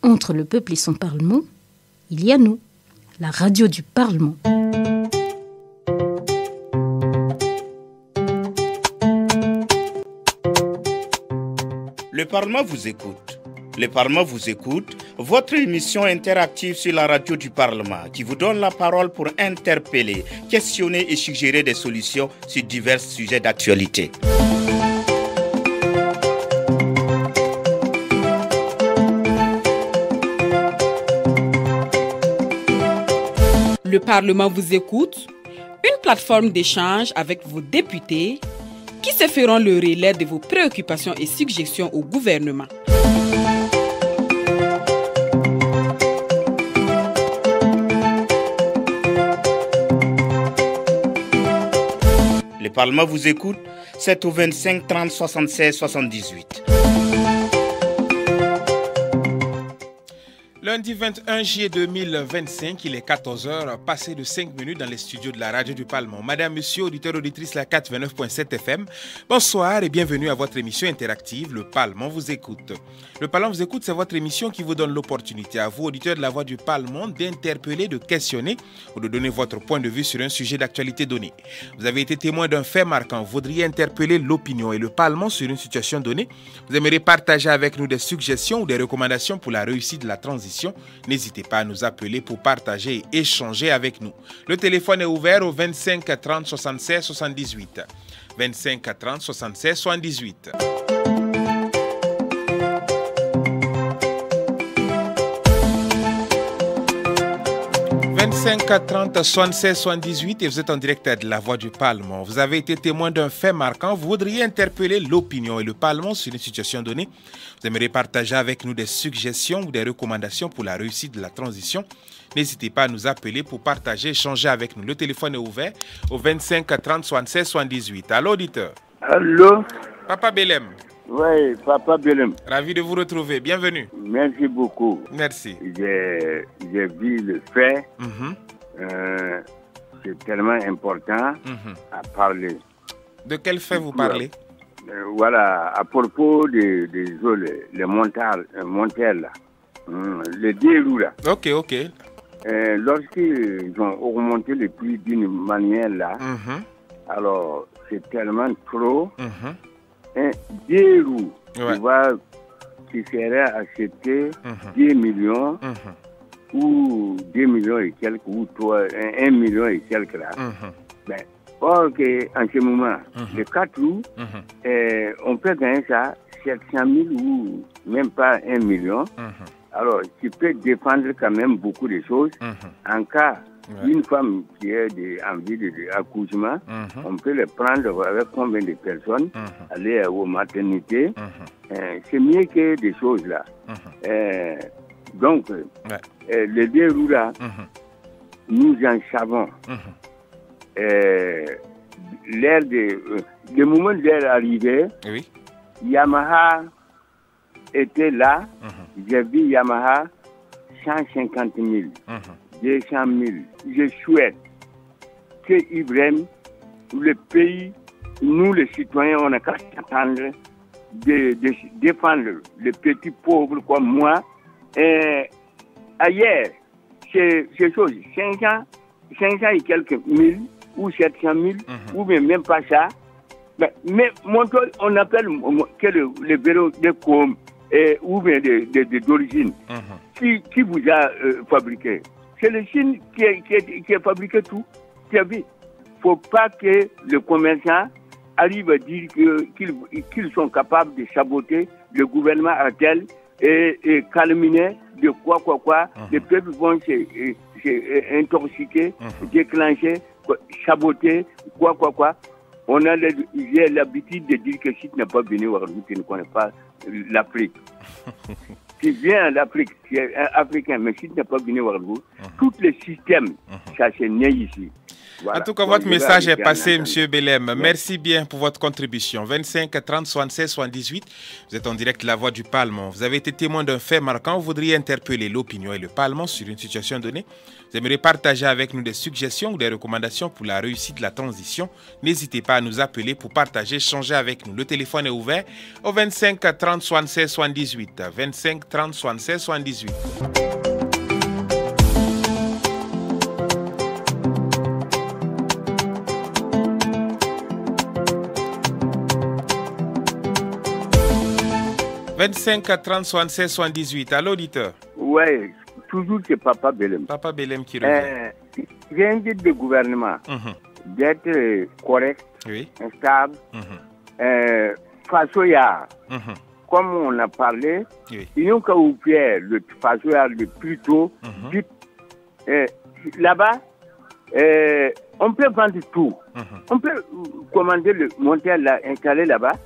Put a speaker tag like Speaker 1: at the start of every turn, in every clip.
Speaker 1: Entre le peuple et son Parlement, il y a nous, la radio du Parlement.
Speaker 2: Le Parlement vous écoute. Le Parlement vous écoute, votre émission interactive sur la radio du Parlement qui vous donne la parole pour interpeller, questionner et suggérer des solutions sur divers sujets d'actualité.
Speaker 3: Le Parlement vous écoute, une plateforme d'échange avec vos députés qui se feront le relais de vos préoccupations et suggestions au gouvernement.
Speaker 2: Le Parlement vous écoute, c'est au 25 30 76 78.
Speaker 4: Lundi 21 juillet 2025, il est 14h, passé de 5 minutes dans les studios de la radio du Parlement. Madame, monsieur, auditeurs, auditrices, la 429.7 FM, bonsoir et bienvenue à votre émission interactive, Le Parlement vous écoute. Le Parlement vous écoute, c'est votre émission qui vous donne l'opportunité à vous, auditeurs de la voix du Parlement, d'interpeller, de questionner ou de donner votre point de vue sur un sujet d'actualité donné. Vous avez été témoin d'un fait marquant, vous voudriez interpeller l'opinion et le Parlement sur une situation donnée. Vous aimeriez partager avec nous des suggestions ou des recommandations pour la réussite de la transition. N'hésitez pas à nous appeler pour partager et échanger avec nous. Le téléphone est ouvert au 25 30 76 78. 25 30 76 78. 25 30 76 78 et vous êtes en direct de la Voix du Parlement. Vous avez été témoin d'un fait marquant. Vous voudriez interpeller l'opinion et le Parlement sur une situation donnée. Vous aimeriez partager avec nous des suggestions ou des recommandations pour la réussite de la transition. N'hésitez pas à nous appeler pour partager, échanger avec nous. Le téléphone est ouvert au 25 30 76 78. Allô, auditeur.
Speaker 5: Allô.
Speaker 4: Papa Belem.
Speaker 5: Oui, Papa Belem.
Speaker 4: Ravi de vous retrouver. Bienvenue.
Speaker 5: Merci beaucoup.
Speaker 4: Merci.
Speaker 5: J'ai vu le fait. C'est tellement important à parler.
Speaker 4: De quel fait vous parlez?
Speaker 5: Voilà, à propos des eaux, les montelles là, les deux roues là.
Speaker 4: Ok.
Speaker 5: Lorsqu'ils ont augmenté les prix d'une manière là, alors c'est tellement trop. Deux roues, qui serait acheté 10 millions ou 2 millions et quelques, ou 1 million et quelques là. Or qu'en ce moment, les 4 roues, on peut gagner ça 700 000 ou même pas 1 million. Alors, tu peux défendre quand même beaucoup de choses. En cas d'une femme qui a envie d'accouchement, on peut le prendre avec combien de personnes, aller aux maternités. C'est mieux que des choses là. Donc, les deux roues là, nous en savons. Le moment de leur arrivée, Yamaha était là. J'ai vu Yamaha 150 000, 200 000. Je souhaite que Ibrahim, le pays, nous les citoyens, on n'a qu'à s'attendre de défendre les petits pauvres comme moi. Et ailleurs, ces choses, 500 et quelques mille, ou 700 000, ou même pas ça. Mais on appelle que le vélo de com, ou bien d'origine, qui vous a fabriqué. C'est le Chine qui a fabriqué tout. Il ne faut pas que le commerçant arrive à dire qu'ils sont capables de saboter le gouvernement actuel et calminer de quoi. Les peuples vont s'intoxiquer, déclencher, saboter, quoi. J'ai l'habitude de dire que si tu n'es pas venu voir nous, tu ne connais pas l'Afrique. Tu viens à l'Afrique, tu es africain, mais si tu n'es pas venu voir nous, tous les systèmes, ça c'est né ici.
Speaker 4: Voilà. En tout cas, votre message est passé, M. Belem. Merci bien pour votre contribution. 25 30 76 78. Vous êtes en direct de la Voix du Parlement. Vous avez été témoin d'un fait marquant. Vous voudriez interpeller l'opinion et le Parlement sur une situation donnée. Vous aimeriez partager avec nous des suggestions ou des recommandations pour la réussite de la transition. N'hésitez pas à nous appeler pour partager, échanger avec nous. Le téléphone est ouvert au 25 30 76 78. 25 30 76 78. « 25 30 76 78. À l'auditeur.
Speaker 5: Oui, toujours c'est Papa Belem.
Speaker 4: Papa Belem qui revient.
Speaker 5: J'invite le gouvernement d'être correct, stable. Fasoya, comme on a parlé, ils n'ont qu'à ouvrir le Fasoya le plus tôt. Là-bas, on peut vendre tout. On peut commander le monter là, installer là-bas.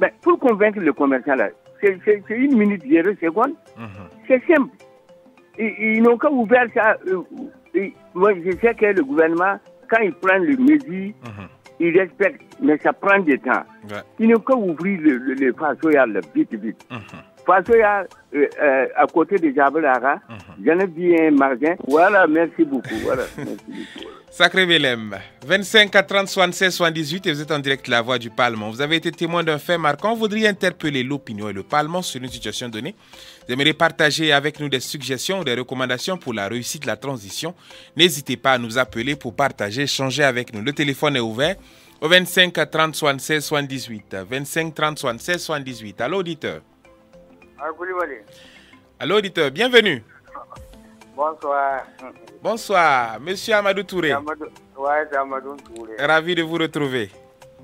Speaker 5: Mais pour convaincre le commerçant là, c'est 1 minute 0 secondes. C'est simple. Ils n'ont qu'à ouvrir ça. Moi, je sais que le gouvernement, quand il prend le mesure, il respecte, mais ça prend du temps. Ils n'ont qu'à ouvrir le Fasoya vite. Fasoya, à côté de Jabalara, j'en ai vu un magasin. Voilà, merci beaucoup.
Speaker 4: Sacré Belem, 25 30 76 78 et vous êtes en direct de la Voix du Parlement. Vous avez été témoin d'un fait marquant. Vous voudriez interpeller l'opinion et le Parlement sur une situation donnée. Vous aimeriez partager avec nous des suggestions ou des recommandations pour la réussite de la transition. N'hésitez pas à nous appeler pour partager, échanger avec nous. Le téléphone est ouvert au 25 30 76 78. 25 30 76 78. À l'auditeur. À l'auditeur, bienvenue.
Speaker 6: Bonsoir.
Speaker 4: Bonsoir, Monsieur Amadou Touré.
Speaker 6: C'est Amadou Touré.
Speaker 4: Ravi de vous retrouver.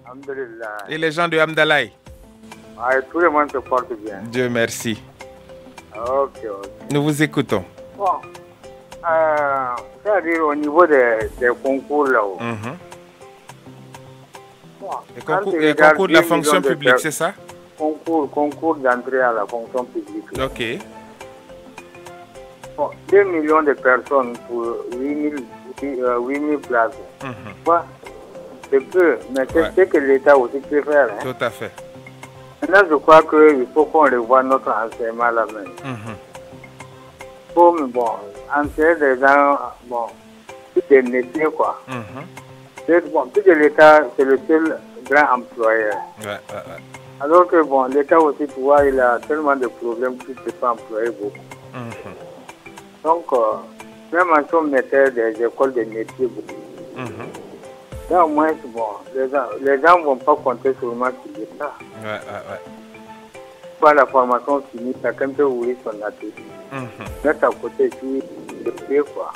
Speaker 6: Alhamdulillah.
Speaker 4: Et les gens de Hamdalaï?
Speaker 6: Tout le monde se porte bien.
Speaker 4: Dieu merci.
Speaker 6: Ok.
Speaker 4: Nous vous écoutons.
Speaker 6: Bon, c'est-à-dire au niveau des concours là-haut.
Speaker 4: Les concours de la fonction publique, c'est ça?
Speaker 6: Concours d'entrée à la fonction publique.
Speaker 4: Ok.
Speaker 6: Bon, 2 millions de personnes pour 8 000 places. C'est peu, mais c'est ce que l'État aussi peut faire.
Speaker 4: Tout à fait.
Speaker 6: Maintenant, je crois qu'il faut qu'on revoie notre enseignement là-même. Comme, enseigner des gens, tout est métier, quoi. Tout l'État, c'est le seul grand employeur. Alors que, l'État aussi, tu vois, il a tellement de problèmes qu'il ne peut pas employer beaucoup. Donc, même si on mettait des écoles de métiers, là, au moins, les gens ne vont pas compter seulement sur l'État. Pas la formation finie, chacun peut ouvrir son atelier. Mettre à côté ici, le pied, quoi.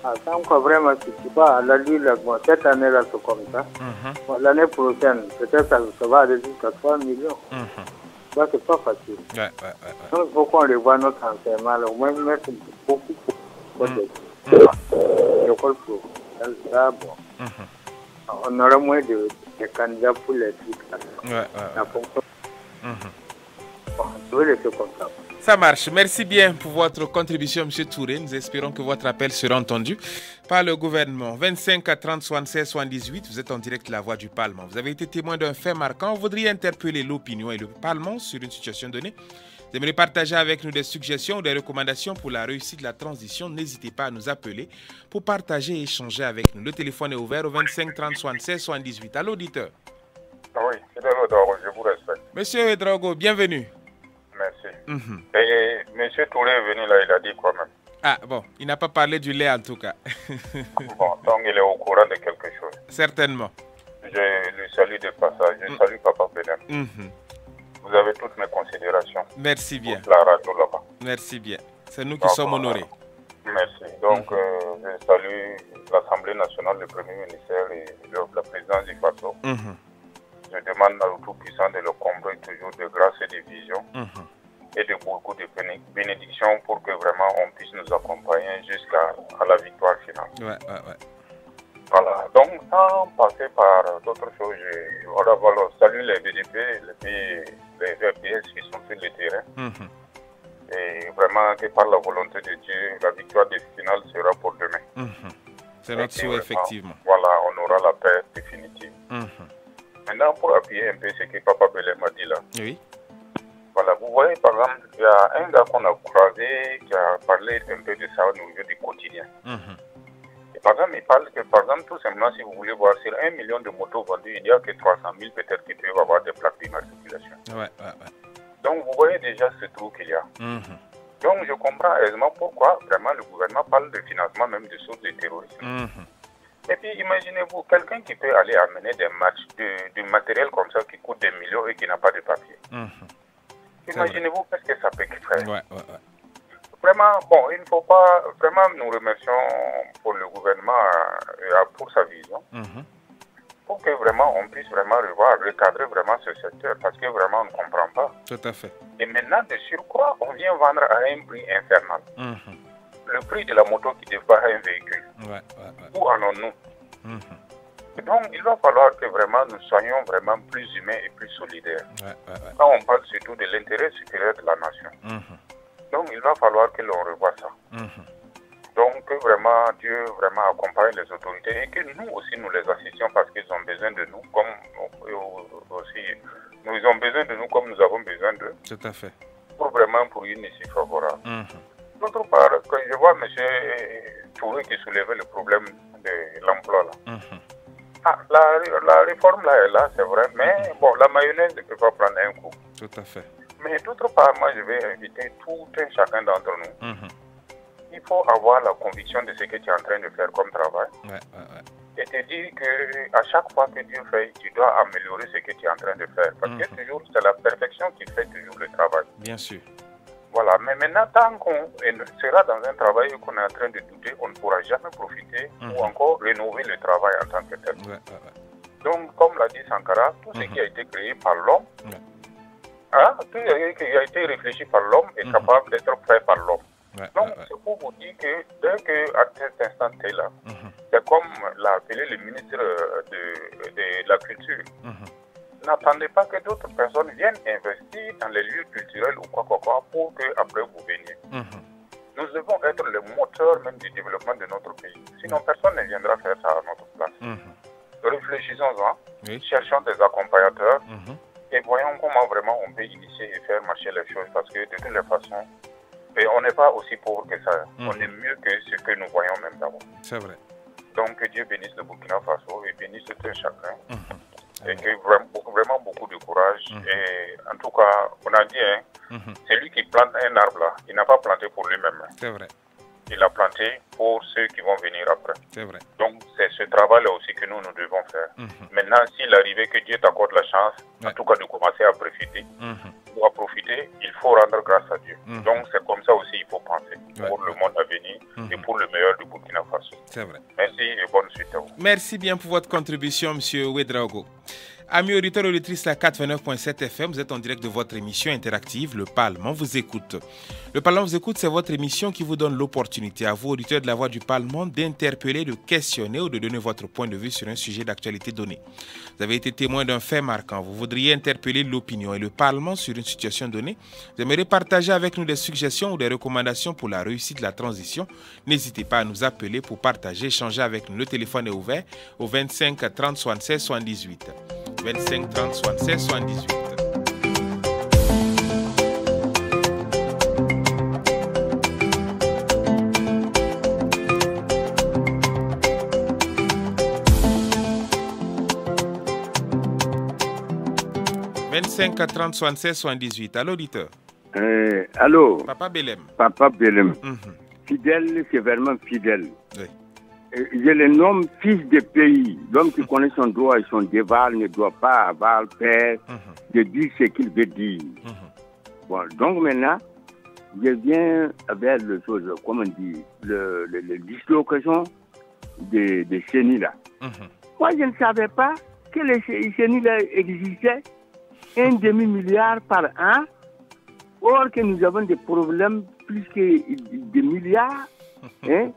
Speaker 6: Ça, encore vraiment, si tu vas à la Lille, cette année-là, c'est comme ça. L'année prochaine, peut-être ça va aller jusqu'à 3 millions. Ça, c'est pas facile. Donc, il faut qu'on revoie notre enseignement, au moins mettre beaucoup pour l'école professionnelle. Là, on aura moins de candidats pour les trucs. La fonction. Je vais laisser comme ça.
Speaker 4: Ça marche. Merci bien pour votre contribution, M. Touré. Nous espérons que votre appel sera entendu par le gouvernement. 25 30 76 78, vous êtes en direct de la Voix du Parlement. Vous avez été témoin d'un fait marquant. Vous voudriez interpeller l'opinion et le Parlement sur une situation donnée. Vous aimeriez partager avec nous des suggestions ou des recommandations pour la réussite de la transition. N'hésitez pas à nous appeler pour partager et échanger avec nous. Le téléphone est ouvert au 25 30 76 78. À l'auditeur.
Speaker 7: Oui, c'est Drago, je vous respecte.
Speaker 4: Monsieur Drago, bienvenue.
Speaker 7: Merci. Et monsieur Touré est venu là, il a dit quoi même?
Speaker 4: Ah bon, il n'a pas parlé du lait en tout cas.
Speaker 7: Donc il est au courant de quelque chose.
Speaker 4: Certainement.
Speaker 7: Je lui salue de passage, je salue Papa Belem. Vous avez toutes mes considérations.
Speaker 4: Merci bien.
Speaker 7: Pour la radio là-bas.
Speaker 4: Merci bien. C'est nous qui sommes honorés.
Speaker 7: Merci. Donc je salue l'Assemblée nationale, le Premier ministre et la présidence du FASO. Je demande au Tout-Puissant de le combler toujours de grâce et de vision et de beaucoup de bénédictions pour que vraiment on puisse nous accompagner jusqu'à la victoire finale. Voilà. Donc, sans passer par d'autres choses, je salue les BDP, les RPS qui sont sur le terrain. Et vraiment que par la volonté de Dieu, la victoire finale sera pour demain.
Speaker 4: C'est notre souhait, effectivement.
Speaker 7: Voilà, on aura la paix définitive. Maintenant, pour appuyer un peu ce que Papa Belem m'a dit là.
Speaker 4: Oui.
Speaker 7: Voilà, vous voyez, par exemple, il y a un gars qu'on a croisé qui a parlé un peu de ça au niveau du quotidien. Et par exemple, il parle que, par exemple, tout simplement, si vous voulez voir sur 1 million de motos vendues, il n'y a que 300 000 peut-être qui peuvent avoir des plaques d'immatriculation. Donc, vous voyez déjà ce trou qu'il y a. Donc, je comprends aisément pourquoi vraiment le gouvernement parle de financement même des sources de terrorisme. Et puis, imaginez-vous, quelqu'un qui peut aller amener du matériel comme ça qui coûte des millions et qui n'a pas de papier. Imaginez-vous qu'est-ce que ça peut faire. Vraiment, bon, il ne faut pas... Vraiment, nous remercions pour le gouvernement pour sa vision. Pour que vraiment, on puisse vraiment revoir, recadrer vraiment ce secteur. Parce que vraiment, on ne comprend pas.
Speaker 4: Tout à fait.
Speaker 7: Et maintenant, de surcroît, on vient vendre à un prix infernal. Le prix de la moto qui dépasse un véhicule. Où en allons-nous? Donc, il va falloir que vraiment nous soyons vraiment plus humains et plus solidaires. Quand on parle surtout de l'intérêt supérieur de la nation. Donc, il va falloir que l'on revoie ça. Donc, que vraiment Dieu vraiment accompagne les autorités et que nous aussi nous les assistions parce qu'ils ont besoin de nous, comme aussi nous ont besoin de nous comme nous avons besoin d'eux.
Speaker 4: Tout à fait.
Speaker 7: Pour une issue favorable. D'autre part, quand je vois M. Touré qui soulevait le problème de l'emploi là. La réforme là est là, c'est vrai, mais bon, la mayonnaise ne peut pas prendre un coup.
Speaker 4: Tout à fait.
Speaker 7: Mais d'autre part, moi je vais inviter tout un chacun d'entre nous. Il faut avoir la conviction de ce que tu es en train de faire comme travail. Et te dire qu'à chaque fois que Dieu fait, tu dois améliorer ce que tu es en train de faire. Parce que toujours, c'est la perfection qui fait toujours le travail.
Speaker 4: Bien sûr.
Speaker 7: Voilà, mais maintenant, tant qu'on sera dans un travail qu'on est en train de douter, on ne pourra jamais profiter ou encore rénover le travail en tant que tel. Donc, comme l'a dit Sankara, tout ce qui a été créé par l'homme, tout ce qui a été réfléchi par l'homme est capable d'être fait par l'homme. Donc, c'est pour vous dire que dès qu'à cet instant-là, c'est comme l'a appelé le ministre de la Culture. N'attendez pas que d'autres personnes viennent investir dans les lieux culturels ou quoi pour qu'après vous veniez. Nous devons être le moteur même du développement de notre pays. Sinon, personne ne viendra faire ça à notre place. Réfléchissons-en, cherchons des accompagnateurs et voyons comment vraiment on peut initier et faire marcher les choses parce que de toutes les façons, on n'est pas aussi pauvre que ça. On est mieux que ce que nous voyons même d'abord.
Speaker 4: C'est vrai.
Speaker 7: Donc, que Dieu bénisse le Burkina Faso et bénisse tout un chacun. Et que vraiment beaucoup de courage. Et en tout cas, on a dit, c'est lui qui plante un arbre là. Il n'a pas planté pour lui-même.
Speaker 4: C'est vrai.
Speaker 7: Il a planté pour ceux qui vont venir après.
Speaker 4: C'est vrai.
Speaker 7: Donc, c'est ce travail-là aussi que nous devons faire. Maintenant, s'il arrivait que Dieu t'accorde la chance, en tout cas de commencer à profiter, pour profiter, il faut rendre grâce à Dieu. Donc, c'est comme ça aussi il faut penser pour le monde à venir et pour le meilleur du Burkina Faso.
Speaker 4: C'est vrai.
Speaker 7: Merci et bonne suite à vous.
Speaker 4: Merci bien pour votre contribution, M. Ouedraogo. Amis auditeurs et auditrices, la 89.7 FM, vous êtes en direct de votre émission interactive, Le Parlement vous écoute. Le Parlement vous écoute, c'est votre émission qui vous donne l'opportunité à vous, auditeurs de la Voix du Parlement, d'interpeller, de questionner ou de donner votre point de vue sur un sujet d'actualité donné. Vous avez été témoin d'un fait marquant, vous voudriez interpeller l'opinion et le Parlement sur une situation donnée. Vous aimeriez partager avec nous des suggestions ou des recommandations pour la réussite de la transition. N'hésitez pas à nous appeler pour partager, échanger avec nous. Le téléphone est ouvert au 25 30 76 78. 25 30 76 78. « 30 76 78. Allô, auditeur.
Speaker 5: Allô.
Speaker 4: Papa Belem.
Speaker 5: Papa Belem. Fidèle, c'est vraiment fidèle.
Speaker 4: Oui.
Speaker 5: Je le nomme fils de pays. L'homme qui connaît son droit et son devoir ne doit pas avoir peur de dire ce qu'il veut dire. Bon, donc maintenant, je viens avec le chose, comment on dit, le dislocation de CENI là. Moi, je ne savais pas que les CENI là existaient. 1 demi-milliard par an, or que nous avons des problèmes plus que des milliards, des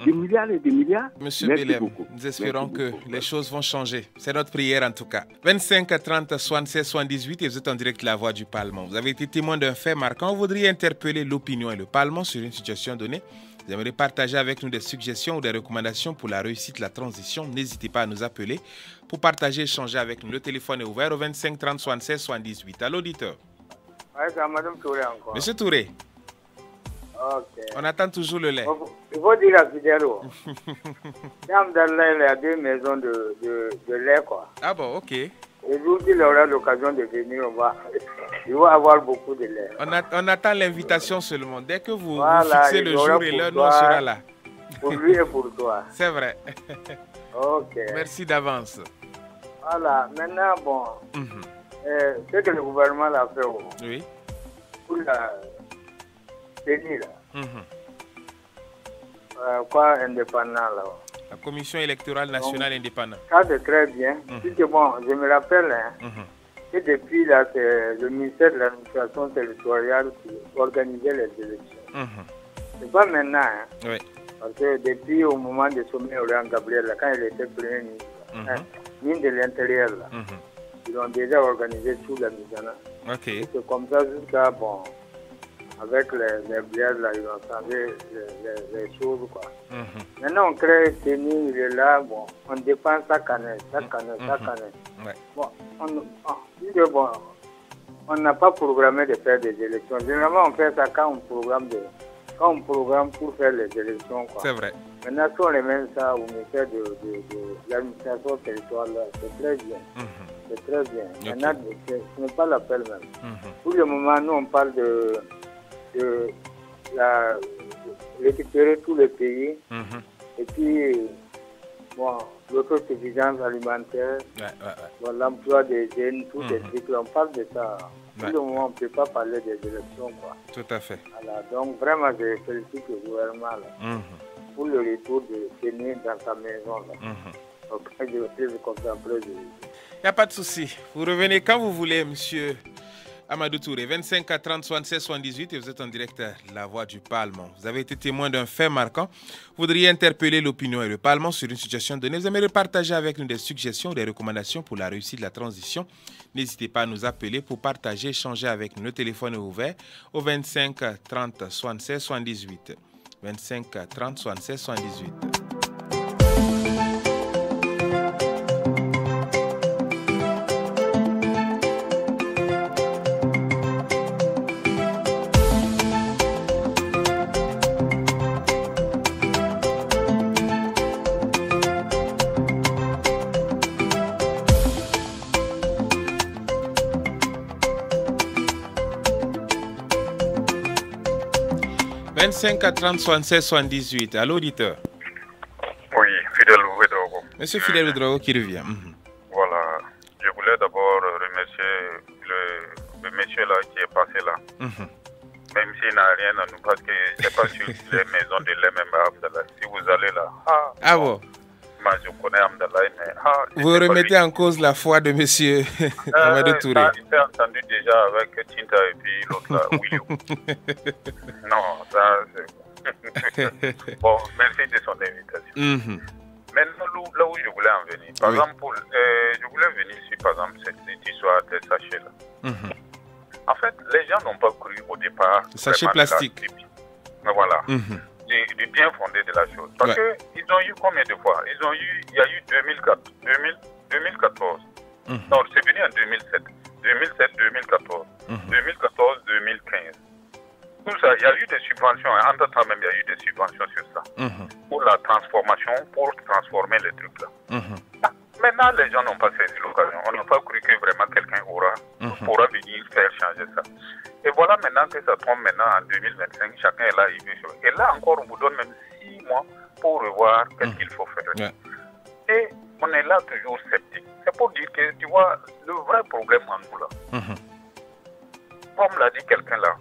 Speaker 5: milliards et des milliards.
Speaker 4: Monsieur Belem, nous espérons que les choses vont changer. C'est notre prière en tout cas. 25 30 76 78 et vous êtes en direct de la Voix du Parlement. Vous avez été témoin d'un fait marquant. Vous voudriez interpeller l'opinion et le Parlement sur une situation donnée. Vous aimeriez partager avec nous des suggestions ou des recommandations pour la réussite de la transition, n'hésitez pas à nous appeler pour partager, échanger avec nous. Le téléphone est ouvert au 25 30 76 78. À l'auditeur.
Speaker 6: Oui, c'est Mme Touré encore.
Speaker 4: Monsieur Touré.
Speaker 6: Ok.
Speaker 4: On attend toujours le lait.
Speaker 6: Il faut dire à Fidèlo. Il y a 2 maisons de lait, quoi.
Speaker 4: Ah bon, ok.
Speaker 6: Et vous, il aura l'occasion de venir, il va avoir beaucoup de lait.
Speaker 4: On attend l'invitation seulement. Dès que vous fixez le jour et l'heure, nous on sera là.
Speaker 6: Pour lui et pour toi.
Speaker 4: C'est vrai.
Speaker 6: Ok.
Speaker 4: Merci d'avance.
Speaker 6: Voilà. Maintenant, bon, ce que le gouvernement a fait
Speaker 4: oui.
Speaker 6: pour la CENI, quoi, indépendant, là.
Speaker 4: La Commission électorale nationale indépendante.
Speaker 6: Ça, c'est très bien. Puisque, bon, je me rappelle que depuis là, c'est le ministère de l'administration territoriale qui organisait les élections. C'est pas maintenant,
Speaker 4: oui.
Speaker 6: Parce que depuis au moment de sommet Orient Gabriel, là, quand il était premier ministre, ministre de l'Intérieur, là, ils ont déjà organisé tout la mise en œuvre.
Speaker 4: Okay.
Speaker 6: C'est comme ça jusqu'à, bon, avec les bières, là, ils ont changé les choses, quoi. Maintenant, on crée CENI, il est là, bon, on dépense chaque année.
Speaker 4: Ouais.
Speaker 6: Bon, on n'a pas programmé de faire des élections. Généralement, on fait ça quand on programme pour faire les élections, quoi.
Speaker 4: C'est vrai.
Speaker 6: Maintenant, si on les met ça au ministère de l'administration territoriale, c'est très bien. C'est très bien.
Speaker 4: Okay.
Speaker 6: Maintenant, ce n'est pas l'appel même. Pour le moment, nous, on parle de récupérer tous les pays et puis, bon, l'autosuffisance alimentaire, bon, l'emploi des jeunes, tous ces trucs, on parle de ça. Pour le moment, on ne peut pas parler des élections, quoi.
Speaker 4: Tout à fait.
Speaker 6: Voilà, donc vraiment, je félicite le gouvernement là, pour le retour de CENI dans sa maison. Là. Donc, je vais contempler. Il
Speaker 4: n'y a pas de souci. Vous revenez quand vous voulez, monsieur Amadou Touré. 25 à 30 76 78 et vous êtes en direct à La Voix du Parlement. Vous avez été témoin d'un fait marquant. Vous voudriez interpeller l'opinion et le Parlement sur une situation donnée. Vous aimeriez partager avec nous des suggestions ou des recommandations pour la réussite de la transition. N'hésitez pas à nous appeler pour partager, échanger avec nous. Le téléphone est ouvert au 25 30 76 78. 25 30 76 78. 25 à 30 76 78. À l'auditeur.
Speaker 7: Oui, Fidèle Ouedraogo.
Speaker 4: Monsieur Fidèle Ouedraogo qui revient.
Speaker 7: Voilà. Je voulais d'abord remercier le monsieur là qui est passé là. Même s'il n'a rien à nous, parce que c'est pas sur les maisons de l'MMA Abdallah. Si vous allez là.
Speaker 4: Ah bon?
Speaker 7: Moi, je connais Abdallah, mais.
Speaker 4: Vous remettez en cause la foi de monsieur Amadou Touré.
Speaker 7: J'ai entendu déjà avec Tinta et puis l'autre là, William. Non, ça c'est. Bon, merci de son invitation. Maintenant, là où je voulais en venir, par exemple, je voulais venir sur, par exemple, cette histoire des sachets là. En fait, les gens n'ont pas cru au départ.
Speaker 4: Sachets plastiques.
Speaker 7: Mais voilà. Du bien fondé de la chose. Parce qu'ils ont eu combien de fois? Il y a eu 2014. Non, c'est venu en 2007. 2007, 2014. 2014, 2015. Tout ça, il y a eu des subventions. Entre temps même, il y a eu des subventions sur ça. Pour la transformation, pour transformer les trucs là. Maintenant, les gens n'ont pas saisi l'occasion. On n'a pas cru que vraiment quelqu'un pourra venir faire changer ça. Et voilà maintenant que ça tombe maintenant en 2025. Chacun est là, il veut. Et là encore, on vous donne même 6 mois pour revoir qu'est-ce qu'il faut faire. Et on est là toujours sceptique. C'est pour dire que, tu vois, le vrai problème en nous là, comme l'a dit quelqu'un là,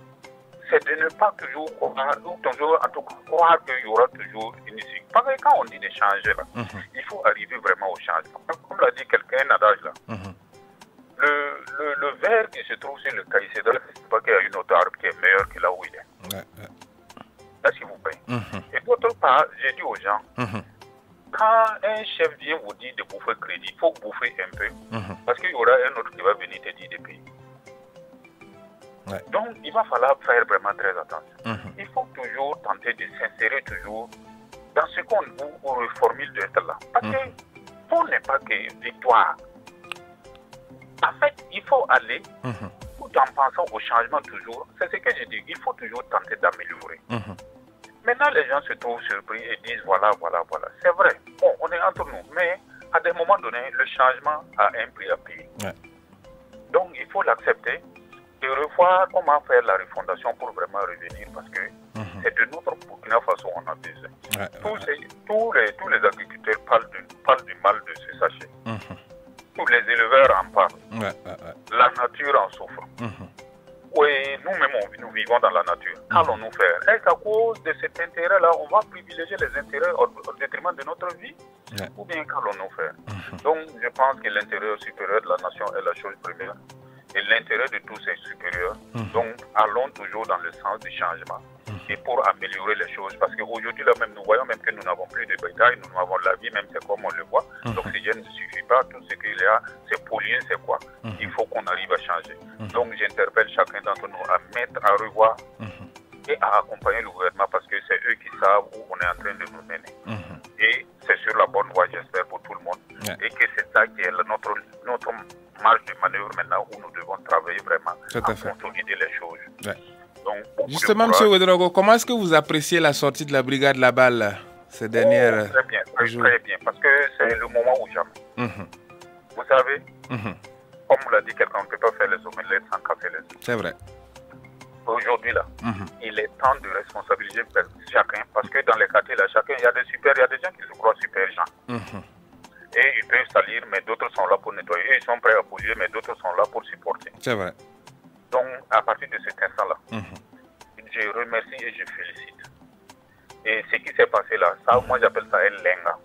Speaker 7: c'est de ne pas toujours croire, ou toujours en tout cas croire qu'il y aura toujours une issue. Parce que quand on dit de changer là, il faut arriver vraiment au changement. Comme l'a dit quelqu'un, un adage là, le verre qui se trouve sur le cahier, c'est pas qu'il y a une autre arbre qui est meilleure que là où il est. Là, s'il vous plaît. Et d'autre part, j'ai dit aux gens, quand un chef vient vous dire de bouffer crédit, il faut bouffer un peu. Parce qu'il y aura un autre qui va venir te dire de payer. Ouais. Donc, il va falloir faire vraiment très attention. Il faut toujours tenter de s'insérer toujours dans ce qu'on vous reformule d'être là. Parce que pour n'est pas que victoire. En fait, il faut aller tout en pensant au changement toujours. C'est ce que je dis. Il faut toujours tenter d'améliorer. Maintenant, les gens se trouvent surpris et disent voilà. C'est vrai. Bon, on est entre nous. Mais à des moments donnés, le changement a un prix à payer. Ouais. Donc, il faut l'accepter et revoir comment faire la refondation pour vraiment revenir parce que c'est de notre Burkina Faso qu'on a besoin. Tous les agriculteurs parlent du mal de ce sachet. Tous les éleveurs en parlent. La nature en souffre. Oui, nous-mêmes, nous vivons dans la nature. Qu'allons-nous faire? Est-ce qu'à cause de cet intérêt-là, on va privilégier les intérêts au détriment de notre vie? Ou bien qu'allons-nous faire? Donc, je pense que l'intérêt supérieur de la nation est la chose première. Et l'intérêt de tous est supérieur. Donc, allons toujours dans le sens du changement. Et pour améliorer les choses, parce qu'aujourd'hui, là même, nous voyons même que nous n'avons plus de bétail, nous avons la vie, même c'est comme on le voit. L'oxygène ne suffit pas, tout ce qu'il y a, c'est pollué, c'est quoi? Il faut qu'on arrive à changer. Donc, j'interpelle chacun d'entre nous à mettre, à revoir et à accompagner le gouvernement, parce que c'est eux qui savent où on est en train de nous mener. Et c'est sur la bonne voie, j'espère, pour tout le monde. Et que c'est ça qui est notre marge de manœuvre maintenant, où nous devons travailler vraiment à consolider les choses. Donc,
Speaker 4: justement, M. Ouedraogo, comment est-ce que vous appréciez la sortie de la brigade Labal ces dernières
Speaker 7: jours? Très bien, parce que c'est le moment où jamais. Vous savez, comme l'a dit quelqu'un, on ne peut pas faire les omelettes sans casser les œufs.
Speaker 4: C'est vrai.
Speaker 7: Aujourd'hui, là, il est temps de responsabiliser chacun, parce que dans les quartiers, là, chacun, il y a des gens qui se croient super gens. Et ils peuvent salir, mais d'autres sont là pour nettoyer. Eux, ils sont prêts à polluer, mais d'autres sont là pour supporter.
Speaker 4: C'est vrai.
Speaker 7: Donc, à partir de cet instant-là, je remercie et je félicite. Et ce qui s'est passé là, ça, moi, j'appelle ça un lenga.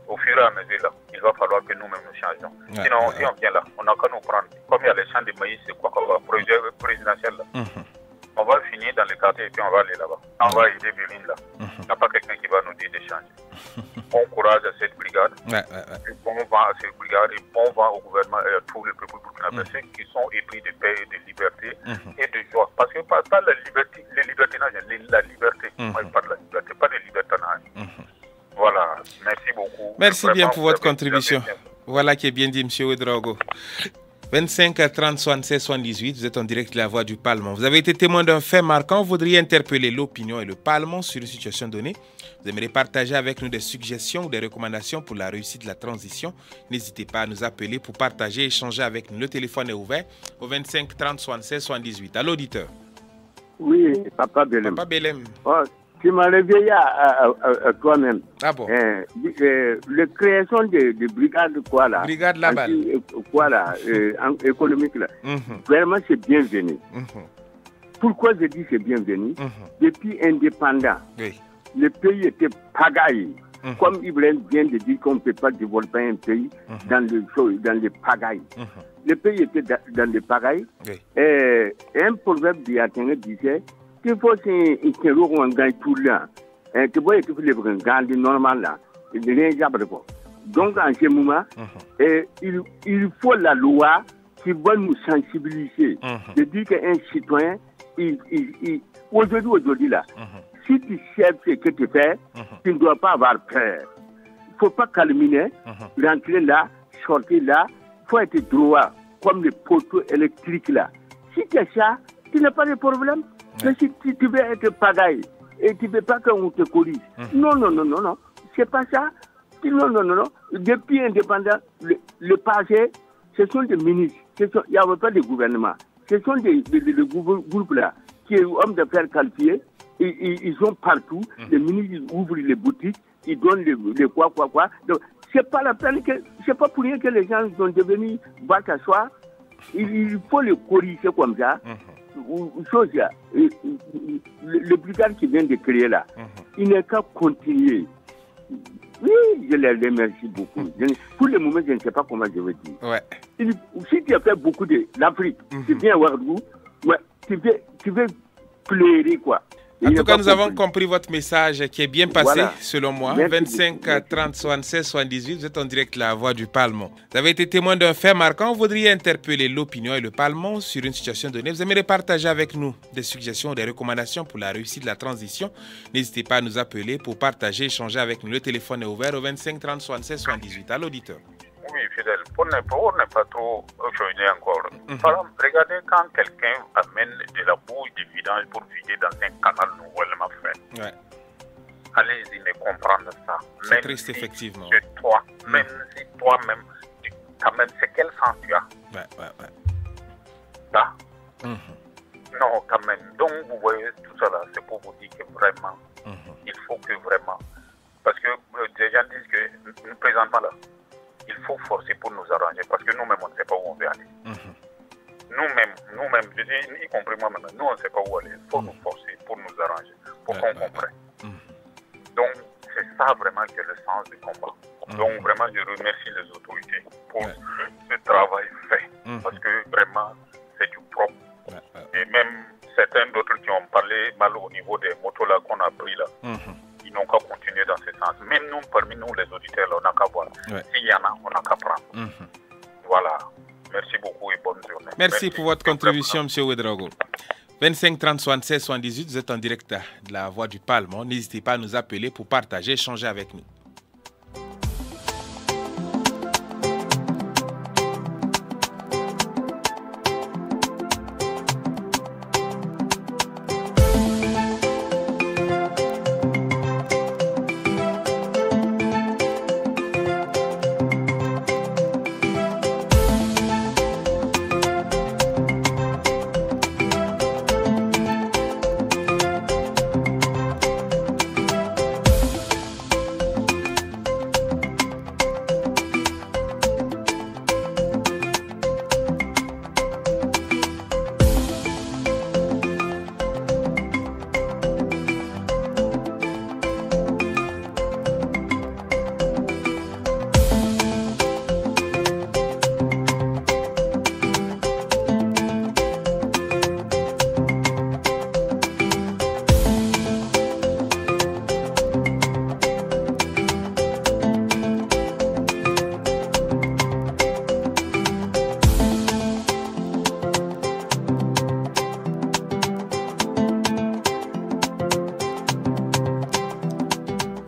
Speaker 7: Au fur et à mesure, là, il va falloir que nous-mêmes nous changions. Sinon, si on vient là, on n'a qu'à nous prendre. Comme il y a les champs de maïs, c'est quoi, projet présidentiel là. On va finir dans le quartier et puis on va aller là-bas. On va aider Béline là. Il n'y a pas quelqu'un qui va nous dire de changer. Bon courage à cette brigade. Bon vent à cette brigade et bon vent au gouvernement et à tout le peuple burkinabé, ceux qui sont épris de paix et de liberté et de joie. Parce que pas la liberté, la liberté. Moi, je parle de la liberté, pas de libertinage. Voilà, merci beaucoup.
Speaker 4: Merci bien pour votre contribution. Voilà qui est bien dit, M. Ouedraogo. 25 30 76 78, vous êtes en direct de la Voix du Parlement. Vous avez été témoin d'un fait marquant. Vous voudriez interpeller l'opinion et le Parlement sur une situation donnée. Vous aimeriez partager avec nous des suggestions ou des recommandations pour la réussite de la transition. N'hésitez pas à nous appeler pour partager et échanger avec nous. Le téléphone est ouvert au 25 30 76 78. À l'auditeur.
Speaker 5: Oui, Papa Belem.
Speaker 4: Papa Belem.
Speaker 5: Oh, tu m'as réveillé à toi-même.
Speaker 4: Ah bon?
Speaker 5: La création de brigades, quoi là?
Speaker 4: Brigade Labal.
Speaker 5: Quoi là? Économique là. Vraiment, c'est bienvenu. Pourquoi je dis c'est bienvenu? Depuis indépendant, le pays était pagaille. Comme Ibrahim vient de dire qu'on ne peut pas développer un pays dans les pagailles. Le pays était dans les pagailles. Et un proverbe d'Yatenge disait qu'il faut qu'on gagne tout là. Tu vois, il faut le gagner normal là. Donc, en ce moment, il faut la loi qui va nous sensibiliser. Je dis qu'un citoyen, aujourd'hui là, si tu sais ce que tu fais, tu ne dois pas avoir peur. Il ne faut pas calminer, rentrer là, sortir là. Il faut être droit, comme les poteaux électriques là. Si tu as ça, tu n'as pas de problème. Mais si tu veux être pagaille et tu ne veux pas qu'on te corrige. Non. C'est pas ça. Non. Depuis indépendant, le passé, ce sont des ministres. Il n'y avait pas de gouvernement. Ce sont des groupes là qui sont hommes d'affaires qualifiés. Ils sont partout. Les ministres ils ouvrent les boutiques, ils donnent les quoi. Donc, c'est pas la peine que, c'est pas pour rien que les gens sont devenus bas à soi. Il faut les corriger comme ça. Chose là, le brigade qui vient de créer là, il n'est qu'à continuer. Oui, je les remercie beaucoup. Pour le moment, je ne sais pas comment je veux dire. Si tu as fait beaucoup de l'Afrique, tu viens à Ouagadougou, tu veux pleurer quoi.
Speaker 4: En tout cas, nous avons compris votre message qui est bien passé, selon moi.
Speaker 5: Merci
Speaker 4: 25 30 76 78, vous êtes en direct La Voix du Parlement. Vous avez été témoin d'un fait marquant. Vous voudriez interpeller l'opinion et le Parlement sur une situation donnée. Vous aimeriez partager avec nous des suggestions, des recommandations pour la réussite de la transition. N'hésitez pas à nous appeler pour partager, échanger avec nous. Le téléphone est ouvert au 25 30 76 78. À l'auditeur.
Speaker 7: Oui, fidèle. Pour ne pas trop choisir encore. Par exemple, regardez quand quelqu'un amène de la bouille de vidange pour vider dans un canal nouvellement fait.
Speaker 4: Ouais.
Speaker 7: Allez-y, mais comprendre ça.
Speaker 4: C'est triste, effectivement.
Speaker 7: C'est toi, même si toi-même, quand même, c'est quel sens tu as?
Speaker 4: Ouais.
Speaker 7: Ça. Non, quand même. Donc, vous voyez, tout ça là, c'est pour vous dire que vraiment, il faut que vraiment, parce que des gens disent que nous présentement là, il faut forcer pour nous arranger, parce que nous-mêmes, on ne sait pas où on veut aller. Nous-mêmes, je dis, y compris moi-même, nous, on ne sait pas où aller. Il faut nous forcer pour nous arranger, pour qu'on comprenne. Donc, c'est ça vraiment qui est le sens du combat. Donc, vraiment, je remercie les autorités pour ce travail fait, parce que vraiment, c'est du propre. Et même certains d'autres qui ont parlé mal au niveau des motos là qu'on a pris là, ils n'ont qu'à continuer dans ce sens. Même nous, parmi nous, les auditeurs, là, on n'a qu'à voir. S'il y en a, on n'a qu'à prendre. Voilà. Merci beaucoup et bonne journée.
Speaker 4: Merci pour votre contribution, M. Ouedraogo. 25 30 76 78, vous êtes en direct de La Voix du Parlement. N'hésitez pas à nous appeler pour partager, échanger avec nous.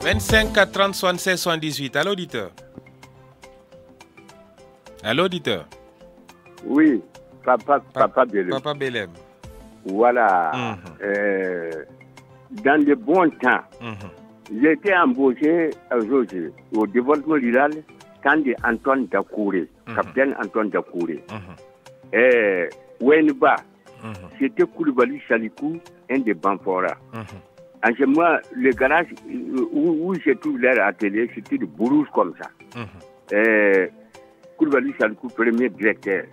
Speaker 4: « 25 30 76 78. À l'auditeur. À l'auditeur.
Speaker 5: Oui, Papa Belem.
Speaker 4: Papa Belem.
Speaker 5: Voilà. Dans le bon temps, j'ai été embauché aujourd'hui au développement rural quand Antoine Dakouré, capitaine Antoine Dakouré. Wenba, c'était Koulibaly Salikou, un des Banfora. En ce moment, le garage où j'ai trouvé leur atelier, c'était de Bourousse comme ça. Koulibaly Salikou, premier directeur.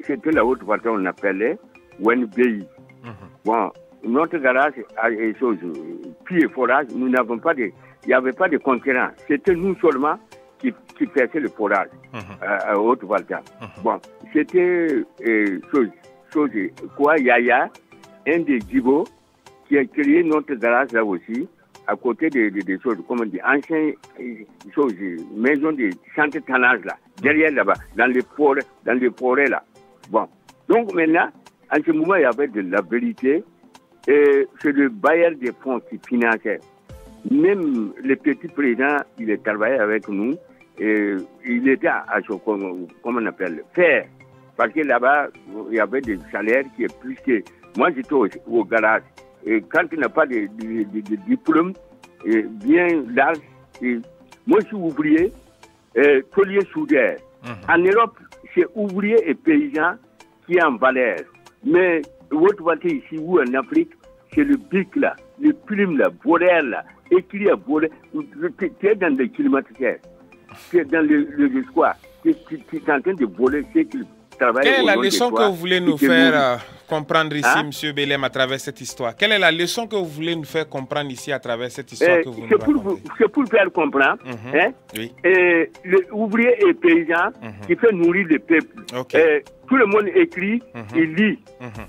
Speaker 5: C'était la haute voiture, on appelait Wenbei. Bon, notre garage a des choses, puits et forage, nous n'avons pas de, il n'y avait pas de concurrents. C'était nous seulement qui faisaient le forage à haute voiture. Bon, c'était quoi, Yaya, un des Djibo, qui a créé notre garage là aussi, à côté des choses, comment dire, anciennes choses, maisons de centre tannage là, derrière là-bas, dans les forêts là. Bon, donc maintenant, en ce moment, il y avait de la vérité, et c'est le bailleur des fonds qui finançait. Même le petit président, il a travaillé avec nous, et il était à ce comment on appelle, faire. Parce que là-bas, il y avait des salaires qui est plus que... Moi, j'étais au garage. Et quand tu n'as pas de diplôme bien large, moi je suis ouvrier, tôlier soudeur. En Europe, c'est ouvrier et paysan qui est en valeur. Mais votre voiture ici ou en Afrique, c'est le bic là, le plume là, volet là, écrit à volet. Tu es dans le climatiseur, tu es dans le square, tu es en train de voler ce qu'il travaille.
Speaker 4: Quelle est la leçon que vous voulez nous faire comprendre ici, M. Belem, à travers cette histoire? Quelle est la leçon que vous voulez nous faire comprendre ici à travers cette histoire que vous nous racontez?
Speaker 5: C'est pour faire comprendre.
Speaker 4: Oui.
Speaker 5: L'ouvrier et paysan qui fait nourrir le peuple. Tout le monde écrit, il lit.